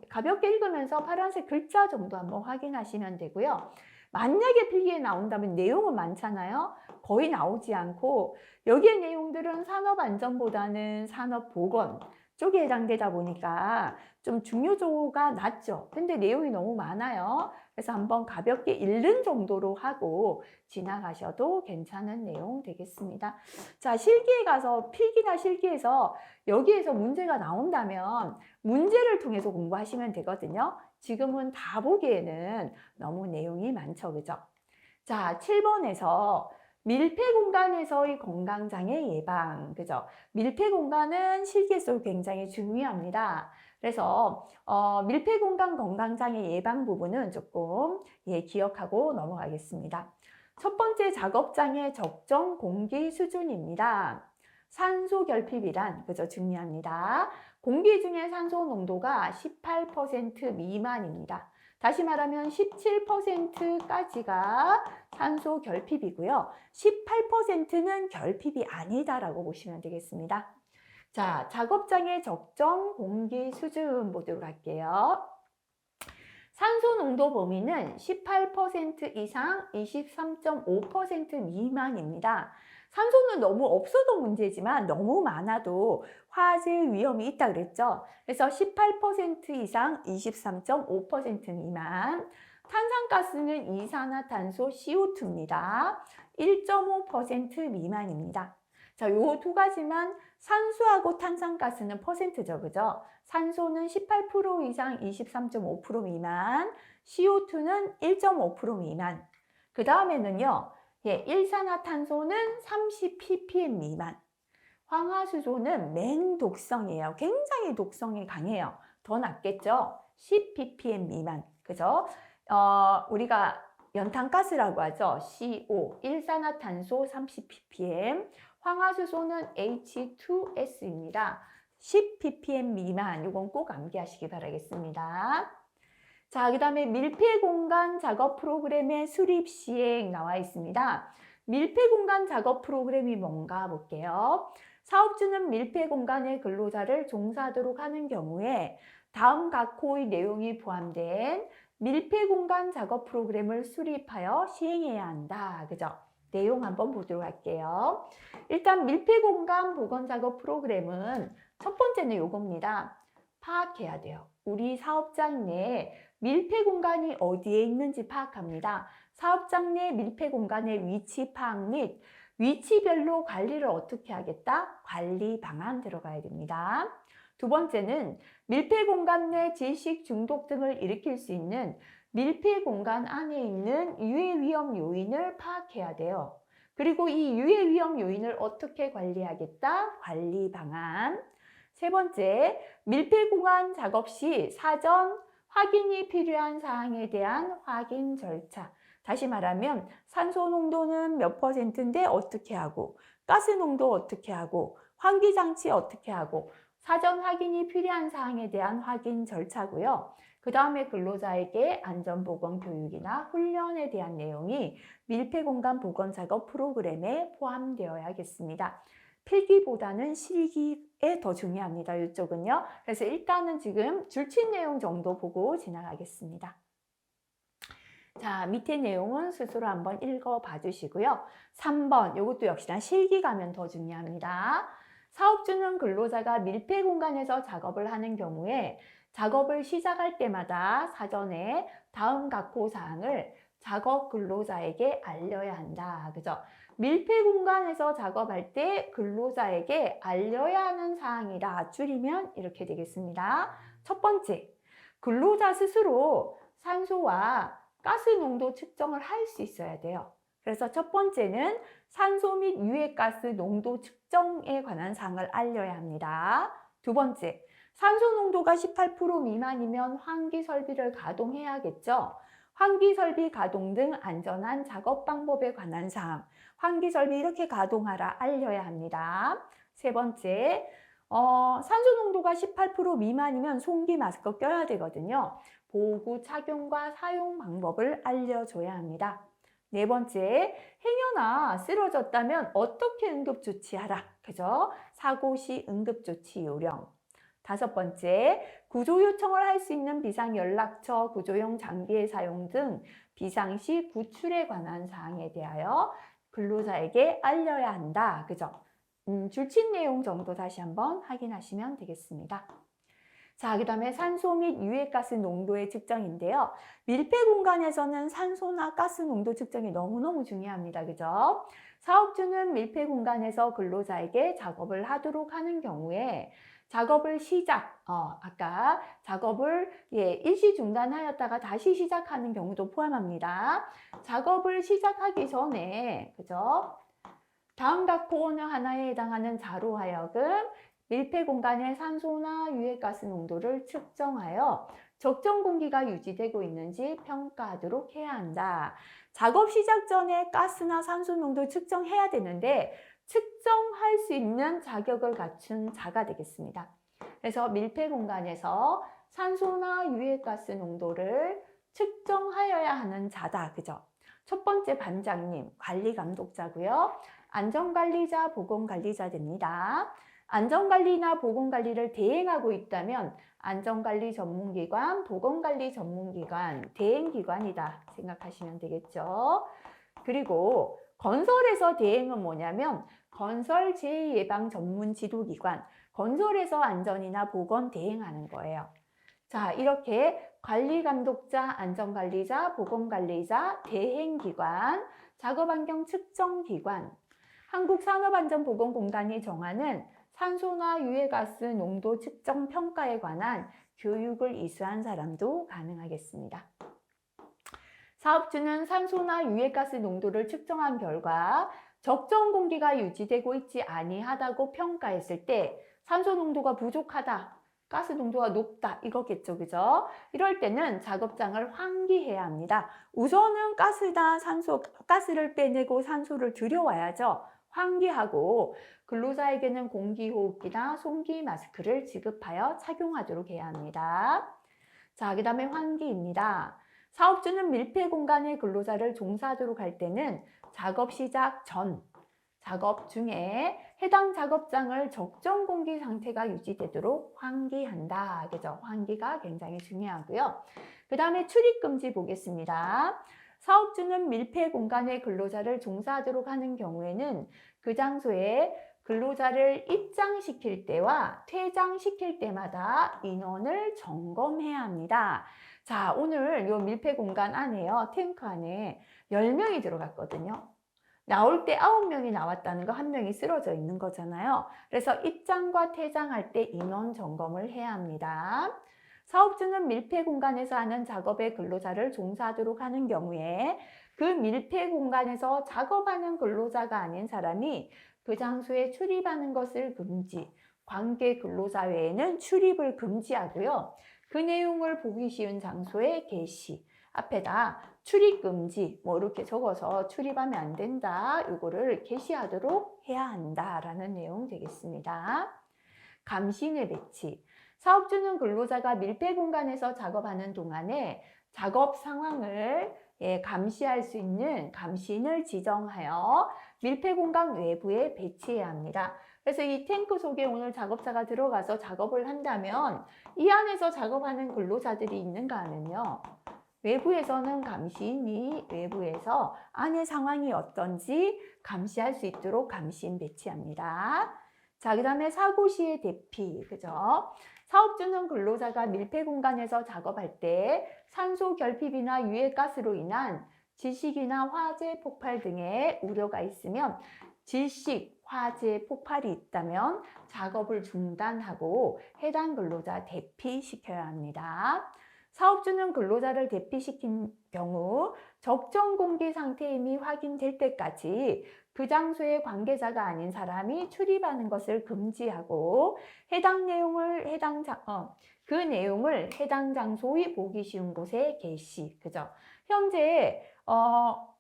가볍게 읽으면서 파란색 글자 정도 한번 확인하시면 되고요. 만약에 필기에 나온다면 내용은 많잖아요. 거의 나오지 않고 여기의 내용들은 산업안전보다는 산업보건 쪽에 해당되다 보니까 좀 중요도가 낮죠. 근데 내용이 너무 많아요. 그래서 한번 가볍게 읽는 정도로 하고 지나가셔도 괜찮은 내용 되겠습니다. 자, 실기에 가서 필기나 실기에서 여기에서 문제가 나온다면 문제를 통해서 공부하시면 되거든요. 지금은 다 보기에는 너무 내용이 많죠. 그죠? 자, 7번에서 밀폐 공간에서의 건강장애 예방. 그죠? 밀폐 공간은 실기 속 굉장히 중요합니다. 그래서 밀폐 공간 건강장애 예방 부분은 조금 기억하고 넘어가겠습니다. 첫 번째 작업장의 적정 공기 수준입니다. 산소 결핍이란 그죠? 중요합니다. 공기 중에 산소 농도가 18% 미만입니다. 다시 말하면 17%까지가 산소 결핍이고요. 18%는 결핍이 아니다라고 보시면 되겠습니다. 자, 작업장의 적정 공기 수준 보도록 할게요. 산소 농도 범위는 18% 이상 23.5% 미만입니다. 산소는 너무 없어도 문제지만 너무 많아도 화재 위험이 있다 그랬죠. 그래서 18% 이상 23.5% 미만. 탄산가스는 이산화탄소 CO2입니다. 1.5% 미만입니다. 자, 요 두 가지만 산소하고 탄산가스는 퍼센트죠, 그죠? 산소는 18% 이상 23.5% 미만, CO2는 1.5% 미만. 그 다음에는요, 일산화탄소는 30ppm 미만. 황화수소는 맹독성이에요. 굉장히 독성이 강해요. 더 낫겠죠? 10ppm 미만. 그죠? 우리가 연탄가스라고 하죠. CO, 일산화탄소 30ppm, 황화수소는 H2S입니다. 10ppm 미만, 이건 꼭 암기하시기 바라겠습니다. 자, 그 다음에 밀폐공간 작업 프로그램의 수립 시행 나와 있습니다. 밀폐공간 작업 프로그램이 뭔가 볼게요. 사업주는 밀폐공간의 근로자를 종사하도록 하는 경우에 다음 각호의 내용이 포함된 밀폐공간 작업 프로그램을 수립하여 시행해야 한다. 그죠? 내용 한번 보도록 할게요. 일단 밀폐공간 보건 작업 프로그램은 첫 번째는 요겁니다. 파악해야 돼요. 우리 사업장 내에 밀폐공간이 어디에 있는지 파악합니다. 사업장 내 밀폐공간의 위치 파악 및 위치별로 관리를 어떻게 하겠다? 관리 방안 들어가야 됩니다. 두 번째는 밀폐공간 내 질식 중독 등을 일으킬 수 있는 밀폐공간 안에 있는 유해 위험 요인을 파악해야 돼요. 그리고 이 유해 위험 요인을 어떻게 관리하겠다? 관리 방안. 세 번째, 밀폐공간 작업 시 사전 확인이 필요한 사항에 대한 확인 절차. 다시 말하면 산소 농도는 몇 %인데 어떻게 하고, 가스 농도 어떻게 하고, 환기장치 어떻게 하고, 사전 확인이 필요한 사항에 대한 확인 절차고요. 그 다음에 근로자에게 안전보건 교육이나 훈련에 대한 내용이 밀폐공간 보건 작업 프로그램에 포함되어야겠습니다. 필기보다는 실기에 더 중요합니다. 이쪽은요. 그래서 일단은 지금 줄친 내용 정도 보고 지나가겠습니다. 자, 밑에 내용은 스스로 한번 읽어봐 주시고요. 3번, 이것도 역시나 실기 가면 더 중요합니다. 사업주는 근로자가 밀폐 공간에서 작업을 하는 경우에 작업을 시작할 때마다 사전에 다음 각호 사항을 작업 근로자에게 알려야 한다. 그죠? 밀폐 공간에서 작업할 때 근로자에게 알려야 하는 사항이다. 줄이면 이렇게 되겠습니다. 첫 번째, 근로자 스스로 산소와 가스 농도 측정을 할 수 있어야 돼요. 그래서 첫 번째는 산소 및 유해가스 농도 측정에 관한 사항을 알려야 합니다. 두 번째, 산소 농도가 18% 미만이면 환기 설비를 가동해야겠죠. 환기 설비 가동 등 안전한 작업 방법에 관한 사항, 환기 설비 이렇게 가동하라 알려야 합니다. 세 번째, 산소 농도가 18% 미만이면 송기 마스크 껴야 되거든요. 보호구 착용과 사용 방법을 알려줘야 합니다. 네 번째, 행여나 쓰러졌다면 어떻게 응급조치하라. 그죠? 사고 시 응급조치 요령. 다섯 번째, 구조 요청을 할 수 있는 비상연락처, 구조용 장비의 사용 등 비상시 구출에 관한 사항에 대하여 근로자에게 알려야 한다. 그죠? 줄친 내용 정도 다시 한번 확인하시면 되겠습니다. 자, 그 다음에 산소 및 유해가스 농도의 측정인데요. 밀폐 공간에서는 산소나 가스 농도 측정이 너무너무 중요합니다. 그죠? 사업주는 밀폐 공간에서 근로자에게 작업을 하도록 하는 경우에 작업을 아까 작업을 일시 중단하였다가 다시 시작하는 경우도 포함합니다. 작업을 시작하기 전에, 그죠? 다음 각호 어느 하나에 해당하는 자로 하여금 밀폐 공간의 산소나 유해가스 농도를 측정하여 적정 공기가 유지되고 있는지 평가하도록 해야 한다. 작업 시작 전에 가스나 산소 농도 측정해야 되는데 측정할 수 있는 자격을 갖춘 자가 되겠습니다. 그래서 밀폐 공간에서 산소나 유해가스 농도를 측정하여야 하는 자다. 그죠? 첫 번째 반장님, 관리감독자고요. 안전관리자, 보건관리자 됩니다. 안전관리나 보건관리를 대행하고 있다면 안전관리 전문기관, 보건관리 전문기관, 대행기관이다 생각하시면 되겠죠. 그리고 건설에서 대행은 뭐냐면 건설 재해예방 전문 지도기관, 건설에서 안전이나 보건 대행하는 거예요. 자, 이렇게 관리감독자, 안전관리자, 보건관리자, 대행기관, 작업환경 측정기관, 한국산업안전보건공단이 정하는 산소나 유해가스 농도 측정 평가에 관한 교육을 이수한 사람도 가능하겠습니다. 사업주는 산소나 유해가스 농도를 측정한 결과 적정 공기가 유지되고 있지 아니하다고 평가했을 때 산소 농도가 부족하다, 가스 농도가 높다 이거겠죠, 그죠? 이럴 때는 작업장을 환기해야 합니다. 우선은 가스를 빼내고 산소를 들여와야죠. 환기하고 근로자에게는 공기호흡기나 송기 마스크를 지급하여 착용하도록 해야 합니다. 자, 그 다음에 환기입니다. 사업주는 밀폐 공간에 근로자를 종사하도록 할 때는 작업 시작 전, 작업 중에 해당 작업장을 적정 공기 상태가 유지되도록 환기한다. 그죠? 환기가 굉장히 중요하고요. 그 다음에 출입금지 보겠습니다. 사업주는 밀폐 공간에 근로자를 종사하도록 하는 경우에는 그 장소에 근로자를 입장시킬 때와 퇴장시킬 때마다 인원을 점검해야 합니다. 자, 오늘 이 밀폐 공간 안에요. 탱크 안에 10명이 들어갔거든요. 나올 때 9명이 나왔다는 거 1명이 쓰러져 있는 거잖아요. 그래서 입장과 퇴장할 때 인원 점검을 해야 합니다. 사업주는 밀폐 공간에서 하는 작업에 근로자를 종사하도록 하는 경우에 그 밀폐 공간에서 작업하는 근로자가 아닌 사람이 그 장소에 출입하는 것을 금지, 관계 근로자 외에는 출입을 금지하고요. 그 내용을 보기 쉬운 장소에 게시, 앞에다 출입금지 뭐 이렇게 적어서 출입하면 안 된다. 이거를 게시하도록 해야 한다라는 내용 되겠습니다. 감시인의 배치. 사업주는 근로자가 밀폐 공간에서 작업하는 동안에 작업 상황을 감시할 수 있는 감시인을 지정하여 밀폐 공간 외부에 배치해야 합니다. 그래서 이 탱크 속에 오늘 작업자가 들어가서 작업을 한다면 이 안에서 작업하는 근로자들이 있는가 하면요. 외부에서는 감시인이 외부에서 안의 상황이 어떤지 감시할 수 있도록 감시인 배치합니다. 자, 그 다음에 사고 시의 대피, 그죠? 사업주는 근로자가 밀폐 공간에서 작업할 때 산소 결핍이나 유해가스로 인한 질식이나 화재 폭발 등의 우려가 있으면 질식, 화재, 폭발이 있다면 작업을 중단하고 해당 근로자 대피시켜야 합니다. 사업주는 근로자를 대피시킨 경우 적정 공기 상태임이 확인될 때까지 그 장소에 관계자가 아닌 사람이 출입하는 것을 금지하고 그 내용을 해당 장소의 보기 쉬운 곳에 게시. 그죠? 현재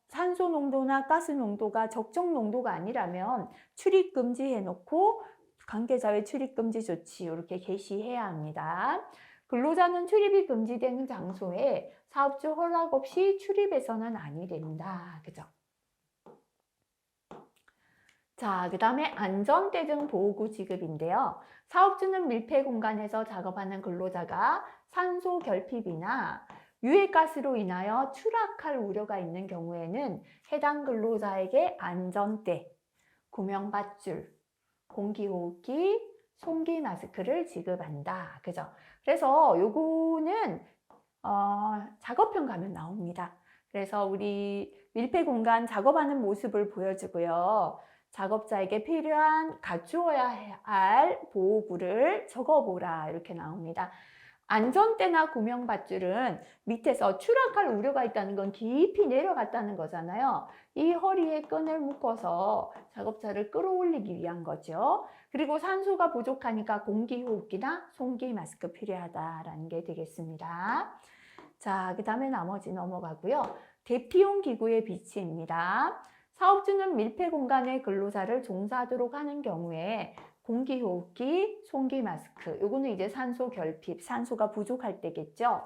산소 농도나 가스 농도가 적정 농도가 아니라면 출입 금지해 놓고 관계자의 출입 금지 조치 이렇게 게시해야 합니다. 근로자는 출입이 금지되는 장소에 사업주 허락 없이 출입해서는 아니 됩니다. 그죠? 자, 그 다음에 안전대 등 보호구 지급인데요. 사업주는 밀폐 공간에서 작업하는 근로자가 산소 결핍이나 유해가스로 인하여 추락할 우려가 있는 경우에는 해당 근로자에게 안전대, 구명밧줄, 공기호흡기, 송기 마스크를 지급한다. 그죠? 그래서 요거는 작업편 가면 나옵니다. 그래서 우리 밀폐 공간 작업하는 모습을 보여주고요. 작업자에게 필요한 갖추어야 할 보호구를 적어보라 이렇게 나옵니다. 안전대나 구명밧줄은 밑에서 추락할 우려가 있다는 건 깊이 내려갔다는 거잖아요. 이 허리에 끈을 묶어서 작업자를 끌어올리기 위한 거죠. 그리고 산소가 부족하니까 공기호흡기나 송기 마스크 필요하다라는 게 되겠습니다. 자, 그 다음에 나머지 넘어가고요. 대피용 기구의 비치입니다. 사업주는 밀폐 공간에 근로자를 종사하도록 하는 경우에 공기호흡기, 송기 마스크, 요거는 이제 산소 결핍, 산소가 부족할 때겠죠.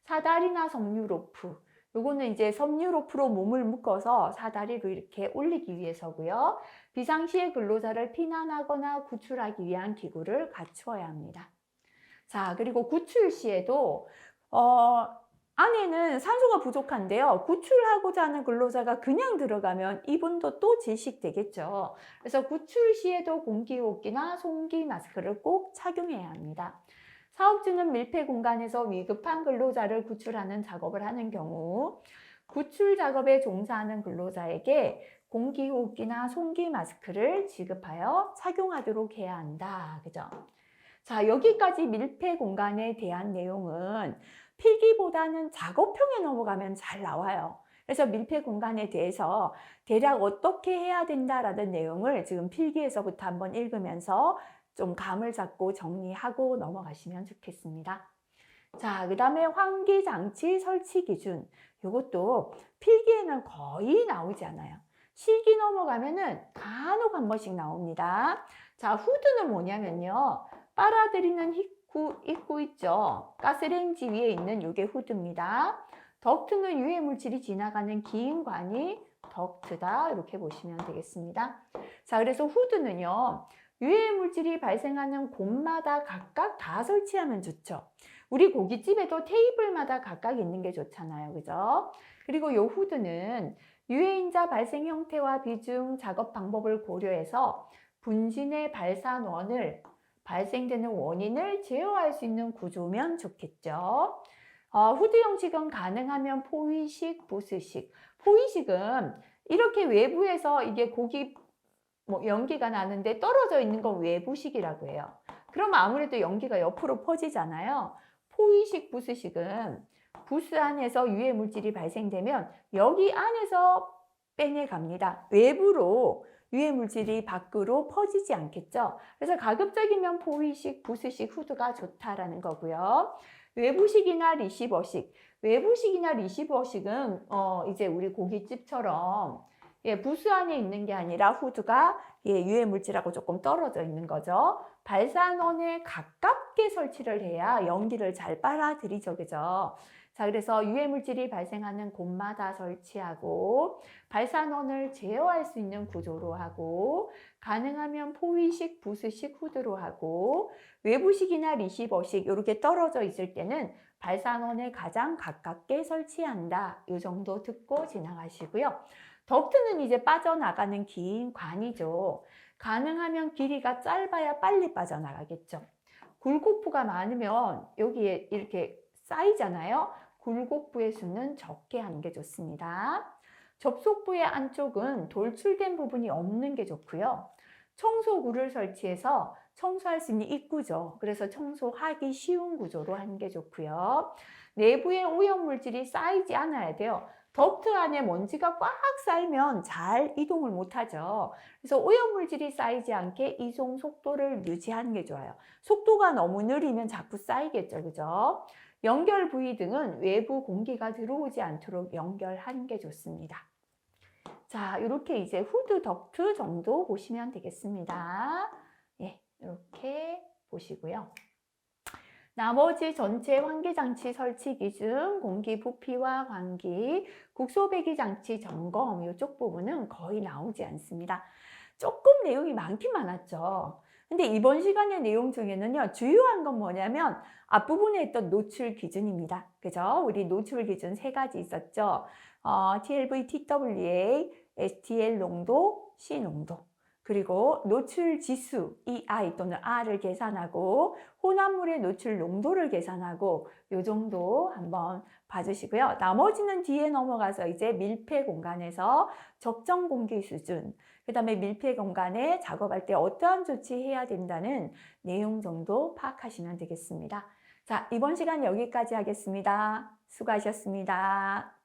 사다리나 섬유 로프, 요거는 이제 섬유 로프로 몸을 묶어서 사다리로 이렇게 올리기 위해서고요. 비상시에 근로자를 피난하거나 구출하기 위한 기구를 갖추어야 합니다. 자, 그리고 구출 시에도 안에는 산소가 부족한데요. 구출하고자 하는 근로자가 그냥 들어가면 이분도 또 질식되겠죠. 그래서 구출 시에도 공기호흡기나 송기 마스크를 꼭 착용해야 합니다. 사업주는 밀폐 공간에서 위급한 근로자를 구출하는 작업을 하는 경우 구출 작업에 종사하는 근로자에게 공기호흡기나 송기 마스크를 지급하여 착용하도록 해야 한다. 그죠? 자, 여기까지 밀폐 공간에 대한 내용은 필기보다는 작업형에 넘어가면 잘 나와요. 그래서 밀폐 공간에 대해서 대략 어떻게 해야 된다라는 내용을 지금 필기에서부터 한번 읽으면서 좀 감을 잡고 정리하고 넘어가시면 좋겠습니다. 자, 그 다음에 환기장치 설치 기준. 이것도 필기에는 거의 나오지 않아요. 실기 넘어가면은 간혹 한 번씩 나옵니다. 자, 후드는 뭐냐면요. 빨아들이는 입구 있죠. 가스레인지 위에 있는 이게 후드입니다. 덕트는 유해물질이 지나가는 긴 관이 덕트다. 이렇게 보시면 되겠습니다. 자, 그래서 후드는요. 유해물질이 발생하는 곳마다 각각 다 설치하면 좋죠. 우리 고깃집에도 테이블마다 각각 있는 게 좋잖아요. 그죠? 그리고 이 후드는 유해인자 발생 형태와 비중, 작업 방법을 고려해서 분진의 발산원을 발생되는 원인을 제어할 수 있는 구조면 좋겠죠. 후드 형식은 가능하면 포위식, 부스식. 포위식은 이렇게 외부에서 이게 고기 연기가 나는데 떨어져 있는 건 외부식이라고 해요. 그러면 아무래도 연기가 옆으로 퍼지잖아요. 포위식, 부스식은 부스 안에서 유해 물질이 발생되면 여기 안에서 빼내 갑니다. 외부로 유해 물질이 밖으로 퍼지지 않겠죠. 그래서 가급적이면 포위식, 부스식 후드가 좋다라는 거고요. 외부식이나 리시버식. 외부식이나 리시버식은 이제 우리 고깃집처럼 부스 안에 있는 게 아니라 후드가 유해 물질하고 조금 떨어져 있는 거죠. 발산원에 가깝게 설치를 해야 연기를 잘 빨아들이죠. 그죠? 자, 그래서 유해 물질이 발생하는 곳마다 설치하고 발산원을 제어할 수 있는 구조로 하고 가능하면 포위식, 부스식 후드로 하고 외부식이나 리시버식 이렇게 떨어져 있을 때는 발산원에 가장 가깝게 설치한다. 이 정도 듣고 지나가시고요. 덕트는 이제 빠져나가는 긴 관이죠. 가능하면 길이가 짧아야 빨리 빠져나가겠죠. 굴곡부가 많으면 여기에 이렇게 쌓이잖아요. 굴곡부의 수는 적게 하는 게 좋습니다. 접속부의 안쪽은 돌출된 부분이 없는 게 좋고요. 청소구를 설치해서 청소할 수 있는 입구죠. 그래서 청소하기 쉬운 구조로 하는 게 좋고요. 내부에 오염물질이 쌓이지 않아야 돼요. 덕트 안에 먼지가 꽉 쌓이면 잘 이동을 못하죠. 그래서 오염물질이 쌓이지 않게 이송 속도를 유지하는 게 좋아요. 속도가 너무 느리면 자꾸 쌓이겠죠. 그죠? 연결 부위 등은 외부 공기가 들어오지 않도록 연결하는 게 좋습니다. 자, 이렇게 이제 후드 덕트 정도 보시면 되겠습니다. 예, 이렇게 보시고요. 나머지 전체 환기장치 설치 기준, 공기 부피와 환기, 국소 배기 장치 점검 이쪽 부분은 거의 나오지 않습니다. 조금 내용이 많긴 많았죠. 근데 이번 시간의 내용 중에는요, 주요한 건 뭐냐면 앞부분에 했던 노출 기준입니다. 그죠? 우리 노출 기준 세 가지 있었죠. TLV, TWA, STL 농도, C 농도. 그리고 노출 지수 EI 또는 R을 계산하고 혼합물의 노출 농도를 계산하고 요 정도 한번 봐주시고요. 나머지는 뒤에 넘어가서 이제 밀폐 공간에서 적정 공기 수준, 그 다음에 밀폐 공간에 작업할 때 어떠한 조치해야 된다는 내용 정도 파악하시면 되겠습니다. 자, 이번 시간 여기까지 하겠습니다. 수고하셨습니다.